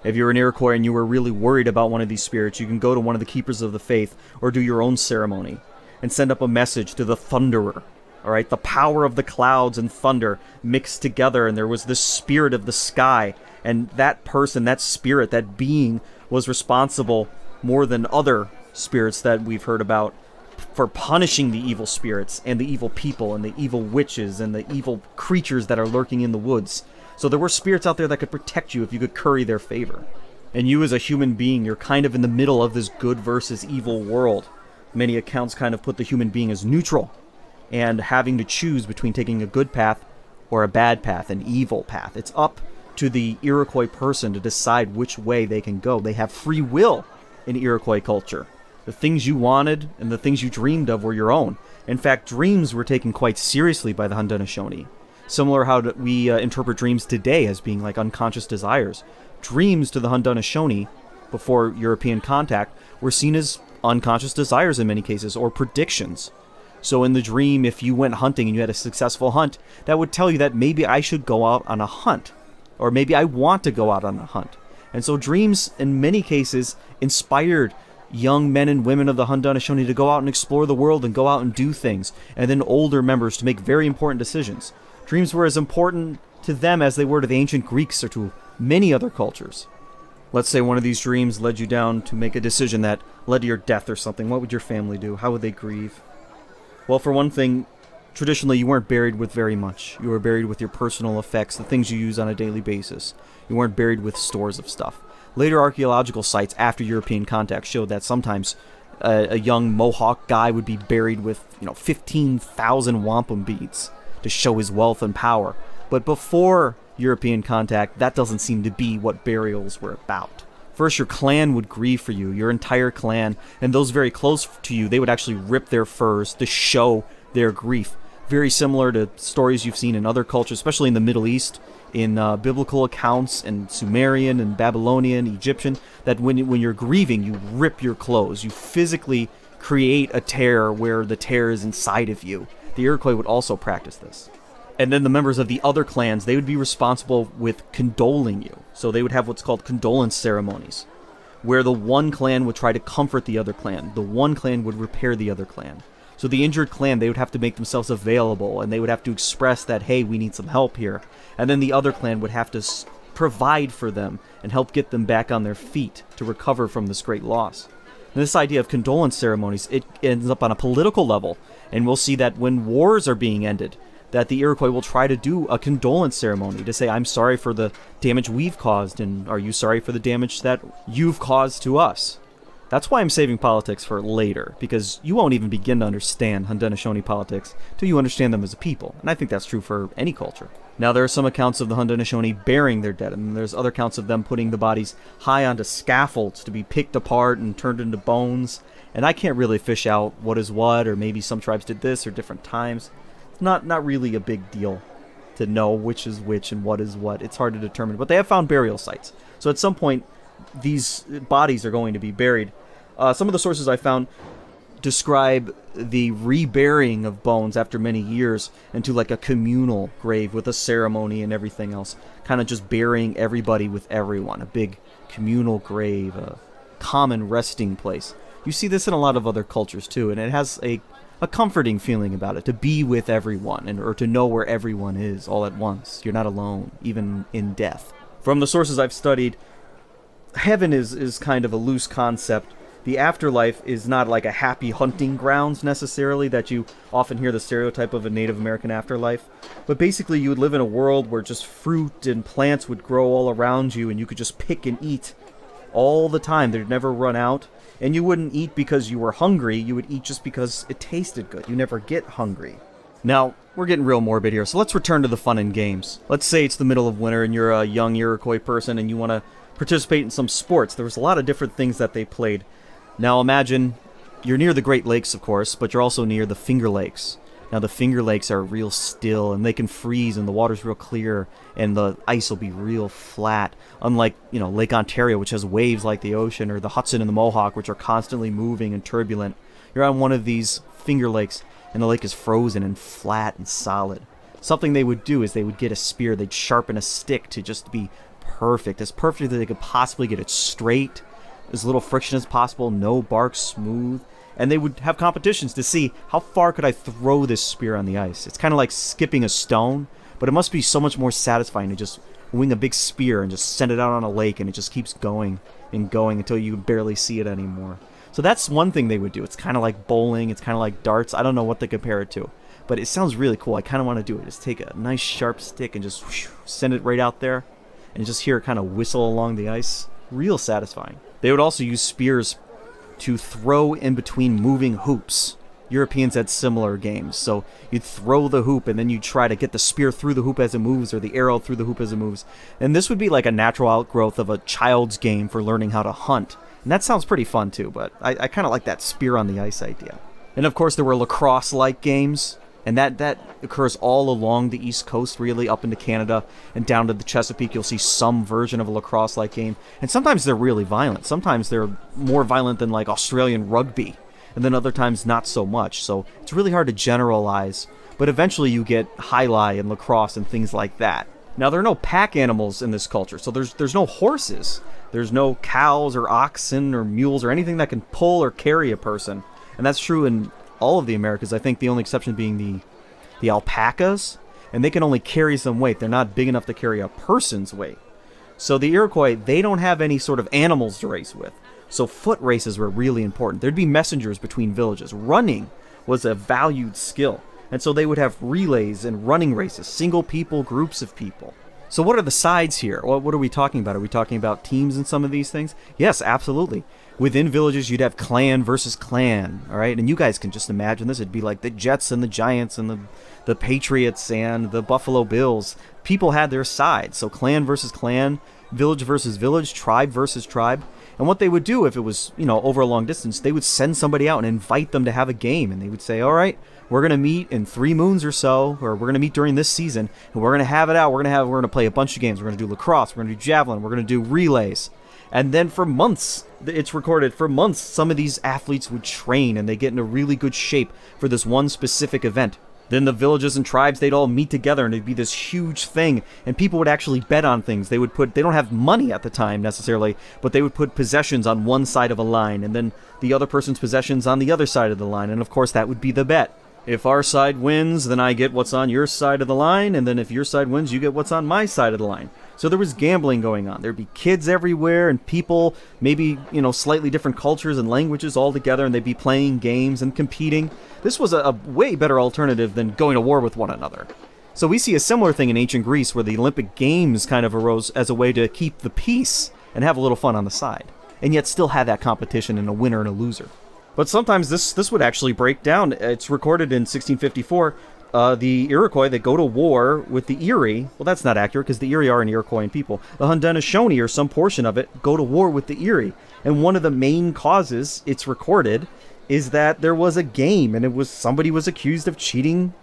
Speaker 1: If you're an Iroquois and you were really worried about one of these spirits, you can go to one of the keepers of the faith, or do your own ceremony, and send up a message to the Thunderer. Alright, the power of the clouds and thunder mixed together, and there was this spirit of the sky, and that person, that spirit, that being, was responsible more than other spirits that we've heard about for punishing the evil spirits and the evil people and the evil witches and the evil creatures that are lurking in the woods. So there were spirits out there that could protect you if you could curry their favor. And you as a human being, you're kind of in the middle of this good versus evil world. Many accounts kind of put the human being as neutral and having to choose between taking a good path or a bad path, an evil path. It's up to the Iroquois person to decide which way they can go. They have free will in Iroquois culture. The things you wanted and the things you dreamed of were your own. In fact, dreams were taken quite seriously by the Haudenosaunee. Similar how we interpret dreams today as being like unconscious desires. Dreams to the Haudenosaunee, before European contact, were seen as unconscious desires in many cases, or predictions. So in the dream, if you went hunting and you had a successful hunt, that would tell you that maybe I should go out on a hunt. Or maybe I want to go out on a hunt. And so dreams, in many cases, inspired young men and women of the Haudenosaunee to go out and explore the world and go out and do things. And then older members to make very important decisions. Dreams were as important to them as they were to the ancient Greeks or to many other cultures. Let's say one of these dreams led you down to make a decision that led to your death or something. What would your family do? How would they grieve? Well, for one thing, traditionally you weren't buried with very much. You were buried with your personal effects, the things you use on a daily basis. You weren't buried with stores of stuff. Later archaeological sites after European contact showed that sometimes a young Mohawk guy would be buried with 15,000 wampum beads to show his wealth and power. But before European contact, that doesn't seem to be what burials were about. First, your clan would grieve for you, your entire clan, and those very close to you, they would actually rip their furs to show their grief. Very similar to stories you've seen in other cultures, especially in the Middle East, in biblical accounts, and Sumerian and Babylonian, Egyptian, that when you're grieving, you rip your clothes. You physically create a tear where the tear is inside of you. The Iroquois would also practice this. And then the members of the other clans, they would be responsible with condoling you. So they would have what's called condolence ceremonies, where the one clan would try to comfort the other clan. The one clan would repair the other clan. So the injured clan, they would have to make themselves available, and they would have to express that, hey, we need some help here. And then the other clan would have to provide for them and help get them back on their feet to recover from this great loss. And this idea of condolence ceremonies, it ends up on a political level, and we'll see that when wars are being ended, that the Iroquois will try to do a condolence ceremony to say, I'm sorry for the damage we've caused, and are you sorry for the damage that you've caused to us? That's why I'm saving politics for later, because you won't even begin to understand Haudenosaunee politics till you understand them as a people, and I think that's true for any culture. Now, there are some accounts of the Haudenosaunee burying their dead, and there's other accounts of them putting the bodies high onto scaffolds to be picked apart and turned into bones, and I can't really fish out what is what, or maybe some tribes did this or different times. Not really a big deal to know which is which and what is what. It's hard to determine, but they have found burial sites. So at some point, these bodies are going to be buried. Some of the sources I found describe the reburying of bones after many years into like a communal grave with a ceremony and everything else. Kind of just burying everybody with everyone. A big communal grave, a common resting place. You see this in a lot of other cultures too, and it has a comforting feeling about it, to be with everyone, or to know where everyone is all at once. You're not alone, even in death. From the sources I've studied, heaven is kind of a loose concept. The afterlife is not like a happy hunting grounds necessarily, that you often hear the stereotype of a Native American afterlife. But basically you would live in a world where just fruit and plants would grow all around you, and you could just pick and eat all the time. They'd never run out. And you wouldn't eat because you were hungry, you would eat just because it tasted good. You never get hungry. Now, we're getting real morbid here, so let's return to the fun and games. Let's say it's the middle of winter and you're a young Iroquois person and you want to participate in some sports. There was a lot of different things that they played. Now imagine you're near the Great Lakes, of course, but you're also near the Finger Lakes. Now the Finger Lakes are real still, and they can freeze, and the water's real clear, and the ice will be real flat. Unlike, Lake Ontario, which has waves like the ocean, or the Hudson and the Mohawk, which are constantly moving and turbulent. You're on one of these Finger Lakes, and the lake is frozen and flat and solid. Something they would do is they would get a spear, they'd sharpen a stick to just be perfect, as perfect as they could possibly get it straight, as little friction as possible, no bark, smooth. And they would have competitions to see how far could I throw this spear on the ice. It's kind of like skipping a stone, but it must be so much more satisfying to just wing a big spear and just send it out on a lake, and it just keeps going and going until you barely see it anymore. So that's one thing they would do. It's kind of like bowling. It's kind of like darts. I don't know what they compare it to, but it sounds really cool. I kind of want to do it. Just take a nice sharp stick and just send it right out there and just hear it kind of whistle along the ice. Real satisfying. They would also use spears to throw in between moving hoops. Europeans had similar games. So you'd throw the hoop, and then you'd try to get the spear through the hoop as it moves, or the arrow through the hoop as it moves. And this would be like a natural outgrowth of a child's game for learning how to hunt. And that sounds pretty fun too, but I kind of like that spear on the ice idea. And of course there were lacrosse-like games, and that occurs all along the East Coast, really, up into Canada and down to the Chesapeake. You'll see some version of a lacrosse-like game. And sometimes they're really violent. Sometimes they're more violent than like Australian rugby. And then other times not so much. So it's really hard to generalize. But eventually you get highlight and lacrosse and things like that. Now there are no pack animals in this culture. So there's no horses. There's no cows or oxen or mules or anything that can pull or carry a person. And that's true in all of the Americas. I think the only exception being the alpacas, and they can only carry some weight. They're not big enough to carry a person's weight. So the Iroquois, they don't have any sort of animals to race with. So foot races were really important. There'd be messengers between villages. Running was a valued skill. And so they would have relays and running races, single people, groups of people. So what are the sides here? Well, what are we talking about? Are we talking about teams in some of these things? Yes, absolutely. Within villages, you'd have clan versus clan, all right? And you guys can just imagine this. It'd be like the Jets and the Giants and the Patriots and the Buffalo Bills. People had their sides. So clan versus clan, village versus village, tribe versus tribe. And what they would do if it was, over a long distance, they would send somebody out and invite them to have a game. And they would say, all right, we're going to meet in 3 moons or so, or we're going to meet during this season, and we're going to have it out. We're going to play a bunch of games. We're going to do lacrosse. We're going to do javelin. We're going to do relays. And then for months, it's recorded, for months, some of these athletes would train and they get into really good shape for this one specific event. Then the villages and tribes, they'd all meet together and it'd be this huge thing. And people would actually bet on things. They don't have money at the time necessarily, but they would put possessions on one side of a line and then the other person's possessions on the other side of the line. And of course, that would be the bet. If our side wins, then I get what's on your side of the line. And then if your side wins, you get what's on my side of the line. So there was gambling going on. There'd be kids everywhere and people, maybe, slightly different cultures and languages all together, and they'd be playing games and competing. This was a way better alternative than going to war with one another. So we see a similar thing in ancient Greece where the Olympic Games kind of arose as a way to keep the peace and have a little fun on the side, and yet still have that competition and a winner and a loser. But sometimes this would actually break down. It's recorded in 1654. The Iroquois, they go to war with the Erie. Well, that's not accurate because the Erie are an Iroquoian people. The Haudenosaunee, or some portion of it, go to war with the Erie. And one of the main causes, it's recorded, is that there was a game and somebody was accused of cheating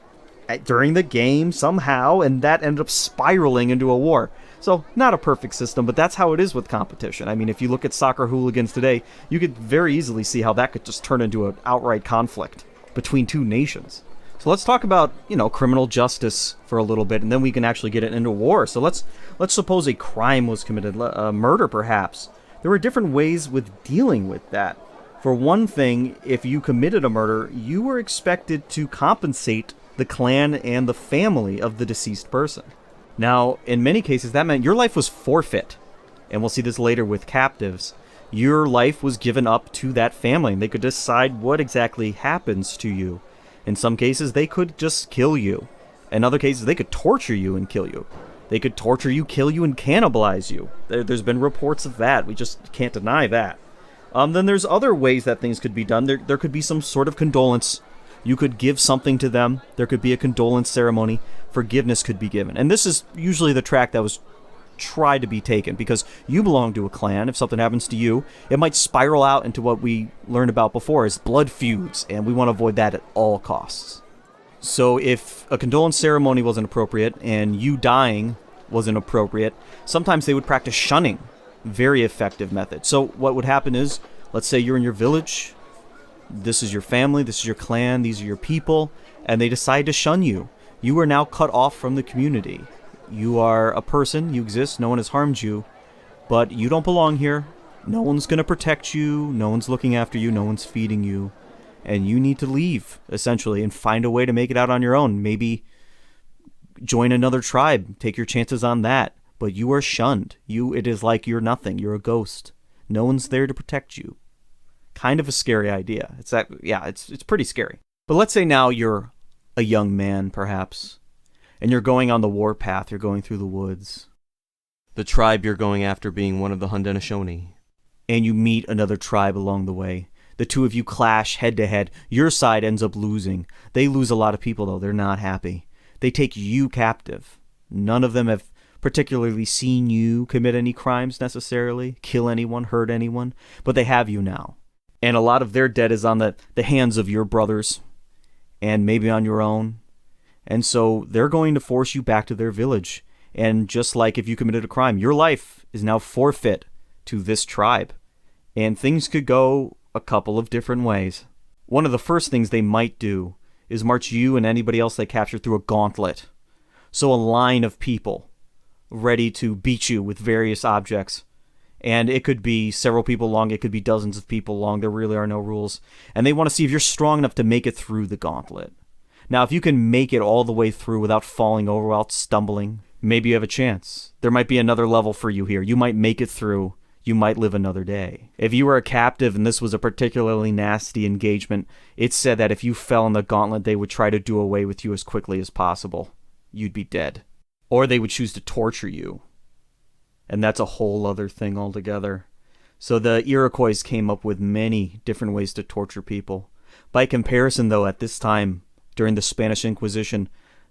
Speaker 1: during the game somehow, and that ended up spiraling into a war. So, not a perfect system, but that's how it is with competition. I mean, if you look at soccer hooligans today, you could very easily see how that could just turn into an outright conflict between two nations. So let's talk about, criminal justice for a little bit, and then we can actually get it into war. So let's suppose a crime was committed, a murder perhaps. There were different ways with dealing with that. For one thing, if you committed a murder, you were expected to compensate the clan and the family of the deceased person. Now, in many cases, that meant your life was forfeit. And we'll see this later with captives. Your life was given up to that family, and they could decide what exactly happens to you. In some cases, they could just kill you. In other cases, they could torture you and kill you. They could torture you, kill you, and cannibalize you. There's been reports of that. We just can't deny that. Then there's other ways that things could be done. There could be some sort of condolence. You could give something to them. There could be a condolence ceremony. Forgiveness could be given. And this is usually the track that was tried to be taken, because you belong to a clan. If something happens to you, it might spiral out into what we learned about before as blood feuds, and we want to avoid that at all costs. So if a condolence ceremony wasn't appropriate and you dying wasn't appropriate, sometimes they would practice shunning. Very effective method. So what would happen is, let's say you're in your village, this is your family, this is your clan, these are your people, and they decide to shun you. You are now cut off from the community. You are a person, you exist, no one has harmed you, but you don't belong here. No one's going to protect you, no one's looking after you, no one's feeding you, and you need to leave, essentially, and find a way to make it out on your own. Maybe join another tribe, take your chances on that, but you are shunned. It is like you're nothing, you're a ghost. No one's there to protect you. Kind of a scary idea. It's pretty scary. But let's say now you're a young man, perhaps, and you're going on the warpath, you're going through the woods. The tribe you're going after being one of the Haudenosaunee. And you meet another tribe along the way. The two of you clash head to head. Your side ends up losing. They lose a lot of people, though. They're not happy. They take you captive. None of them have particularly seen you commit any crimes necessarily, kill anyone, hurt anyone, but they have you now. And a lot of their debt is on the hands of your brothers, and maybe on your own. And so they're going to force you back to their village. And just like if you committed a crime, your life is now forfeit to this tribe. And things could go a couple of different ways. One of the first things they might do is march you and anybody else they capture through a gauntlet. So a line of people ready to beat you with various objects. And it could be several people long, it could be dozens of people long, there really are no rules. And they want to see if you're strong enough to make it through the gauntlet. Now, if you can make it all the way through without falling over, without stumbling, maybe you have a chance. There might be another level for you here. You might make it through. You might live another day. If you were a captive and this was a particularly nasty engagement, it's said that if you fell in the gauntlet, they would try to do away with you as quickly as possible. You'd be dead. Or they would choose to torture you. And that's a whole other thing altogether. So the Iroquois came up with many different ways to torture people. By comparison, though, at this time, during the Spanish Inquisition,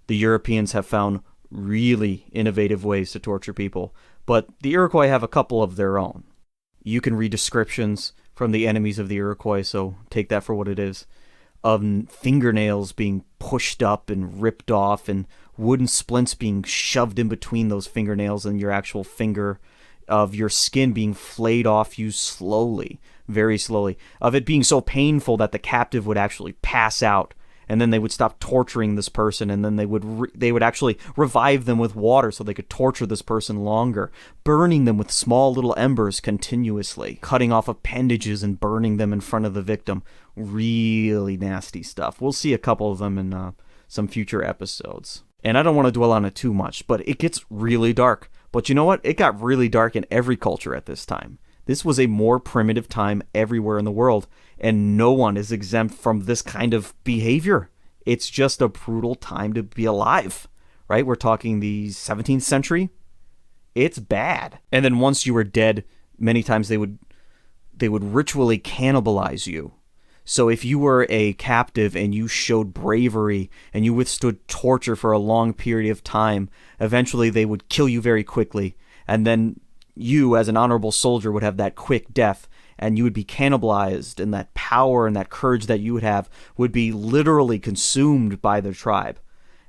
Speaker 1: the Europeans have found really innovative ways to torture people. But the Iroquois have a couple of their own. You can read descriptions from the enemies of the Iroquois, so take that for what it is, of fingernails being pushed up and ripped off and wooden splints being shoved in between those fingernails and your actual finger. of your skin being flayed off you slowly, very slowly, of it being so painful that the captive would actually pass out, and then they would stop torturing this person, and then they would actually revive them with water so they could torture this person longer, burning them with small little embers continuously, cutting off appendages and burning them in front of the victim. Really nasty stuff. We'll see a couple of them in some future episodes. And I don't want to dwell on it too much, but it gets really dark. But you know what? It got really dark in every culture at this time. This was a more primitive time everywhere in the world, and no one is exempt from this kind of behavior. It's just a brutal time to be alive, right? We're talking the 17th century. It's bad. And then once you were dead, many times they would ritually cannibalize you. So if you were a captive and you showed bravery and you withstood torture for a long period of time, eventually they would kill you very quickly. And then you, as an honorable soldier, would have that quick death, and you would be cannibalized, and that power and that courage that you would have would be literally consumed by the tribe.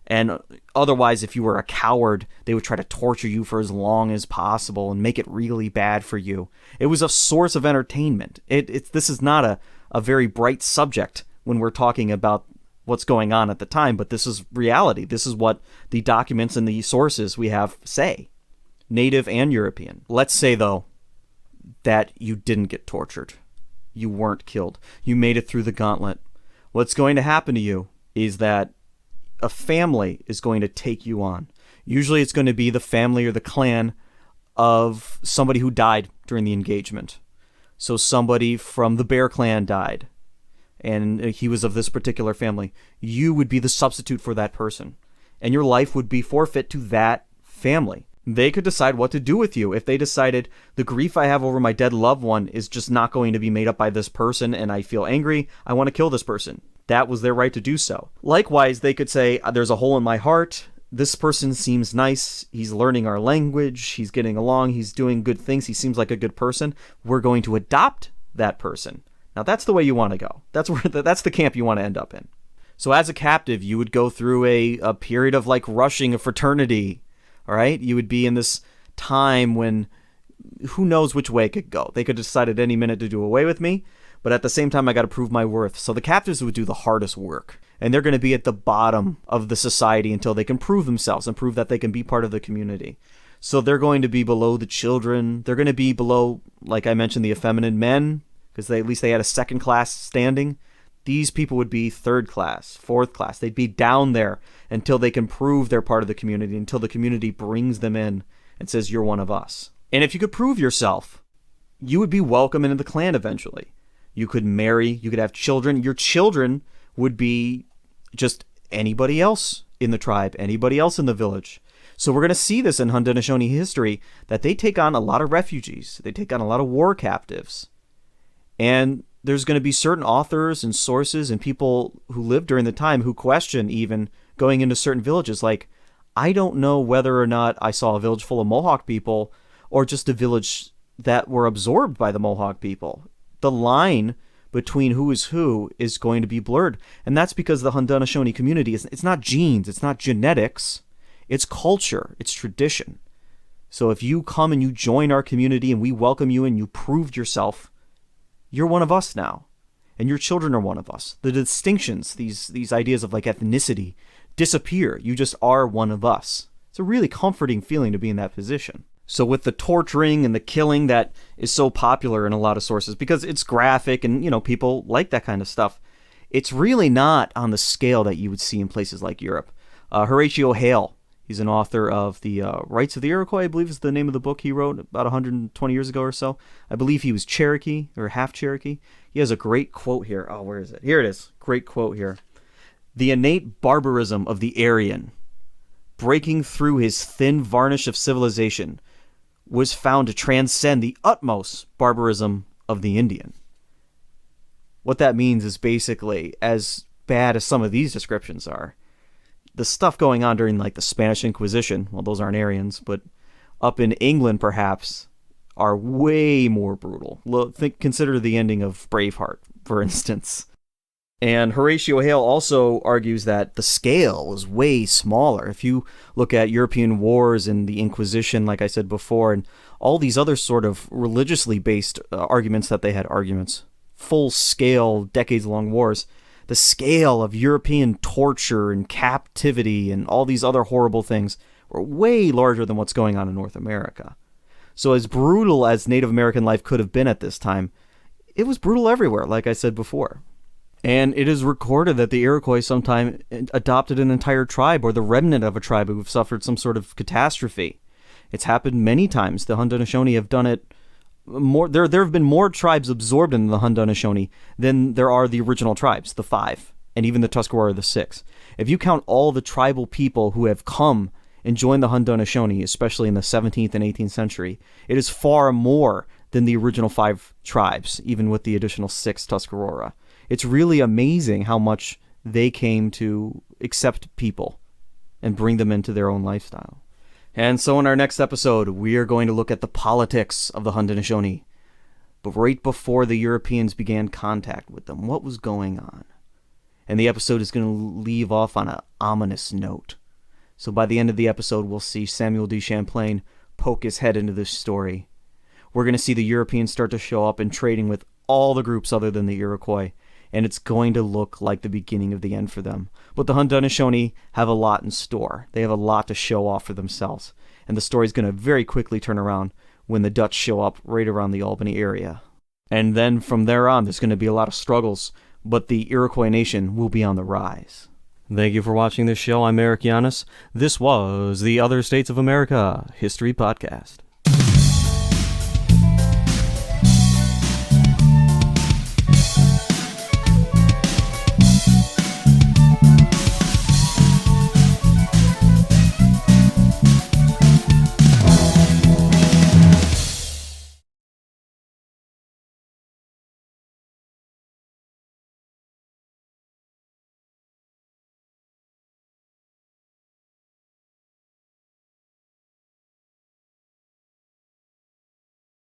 Speaker 1: And otherwise, if you were a coward, they would try to torture you for as long as possible and make it really bad for you. It was a source of entertainment. This is not a very bright subject when we're talking about what's going on at the time, but this is reality. This is what the documents and the sources we have say, Native and European. Let's say, though, that you didn't get tortured. You weren't killed. You made it through the gauntlet. What's going to happen to you is that a family is going to take you on. Usually it's going to be the family or the clan of somebody who died during the engagement. So somebody from the Bear Clan died, and he was of this particular family. You would be the substitute for that person, and your life would be forfeit to that family. They could decide what to do with you. If they decided the grief I have over my dead loved one is just not going to be made up by this person, and I feel angry, I want to kill this person. That was their right to do so. Likewise, they could say, there's a hole in my heart. This person seems nice. He's learning our language. He's getting along. He's doing good things. He seems like a good person. We're going to adopt that person. Now, that's the way you want to go. That's the camp you want to end up in. So as a captive, you would go through a period of like rushing a fraternity. All right? You would be in this time when who knows which way it could go. They could decide at any minute to do away with me. But at the same time, I got to prove my worth. So the captives would do the hardest work. And they're going to be at the bottom of the society until they can prove themselves and prove that they can be part of the community. So they're going to be below the children. They're going to be below, like I mentioned, the effeminate men, because at least they had a second class standing. These people would be third class, fourth class. They'd be down there until they can prove they're part of the community, until the community brings them in and says, you're one of us. And if you could prove yourself, you would be welcome into the clan eventually. You could marry, you could have children. Your children would be just anybody else in the tribe, anybody else in the village. So we're going to see this in Haudenosaunee history, that they take on a lot of refugees. They take on a lot of war captives. And there's going to be certain authors and sources and people who lived during the time who question even going into certain villages. Like, I don't know whether or not I saw a village full of Mohawk people or just a village that were absorbed by the Mohawk people. The line between who is going to be blurred. And that's because the Haudenosaunee community, it's not genes, it's not genetics, it's culture, it's tradition. So if you come and you join our community and we welcome you and you proved yourself, you're one of us now. And your children are one of us. The distinctions, these ideas of like ethnicity, disappear. You just are one of us. It's a really comforting feeling to be in that position. So with the torturing and the killing that is so popular in a lot of sources, because it's graphic and, you know, people like that kind of stuff, it's really not on the scale that you would see in places like Europe. Horatio Hale, he's an author of The Rights of the Iroquois, I believe is the name of the book he wrote about 120 years ago or so. I believe he was Cherokee or half Cherokee. He has a great quote here. Oh, where is it? Here it is. Great quote here. The innate barbarism of the Aryan, breaking through his thin varnish of civilization, was found to transcend the utmost barbarism of the Indian. What that means is basically, as bad as some of these descriptions are, the stuff going on during like the Spanish Inquisition, well, those aren't Aryans, but up in England perhaps, are way more brutal. Consider the ending of Braveheart, for instance. And Horatio Hale also argues that the scale was way smaller. If you look at European wars and the Inquisition, like I said before, and all these other sort of religiously based arguments that they had, full-scale, decades-long wars, the scale of European torture and captivity and all these other horrible things were way larger than what's going on in North America. So as brutal as Native American life could have been at this time, it was brutal everywhere, like I said before. And it is recorded that the Iroquois sometime adopted an entire tribe or the remnant of a tribe who have suffered some sort of catastrophe. It's happened many times. The Haudenosaunee have done it more. There have been more tribes absorbed in the Haudenosaunee than there are the original tribes, the 5, and even the Tuscarora, the 6. If you count all the tribal people who have come and joined the Haudenosaunee, especially in the 17th and 18th century, it is far more than the original 5 tribes, even with the additional 6 Tuscarora. It's really amazing how much they came to accept people and bring them into their own lifestyle. And so in our next episode, we are going to look at the politics of the Haudenosaunee. But right before the Europeans began contact with them, what was going on? And the episode is going to leave off on an ominous note. So by the end of the episode, we'll see Samuel de Champlain poke his head into this story. We're going to see the Europeans start to show up and trading with all the groups other than the Iroquois. And it's going to look like the beginning of the end for them. But the Haudenosaunee have a lot in store. They have a lot to show off for themselves. And the story's going to very quickly turn around when the Dutch show up right around the Albany area. And then from there on, there's going to be a lot of struggles, but the Iroquois nation will be on the rise. Thank you for watching this show. I'm Eric Yanis. This was the Other States of America History Podcast.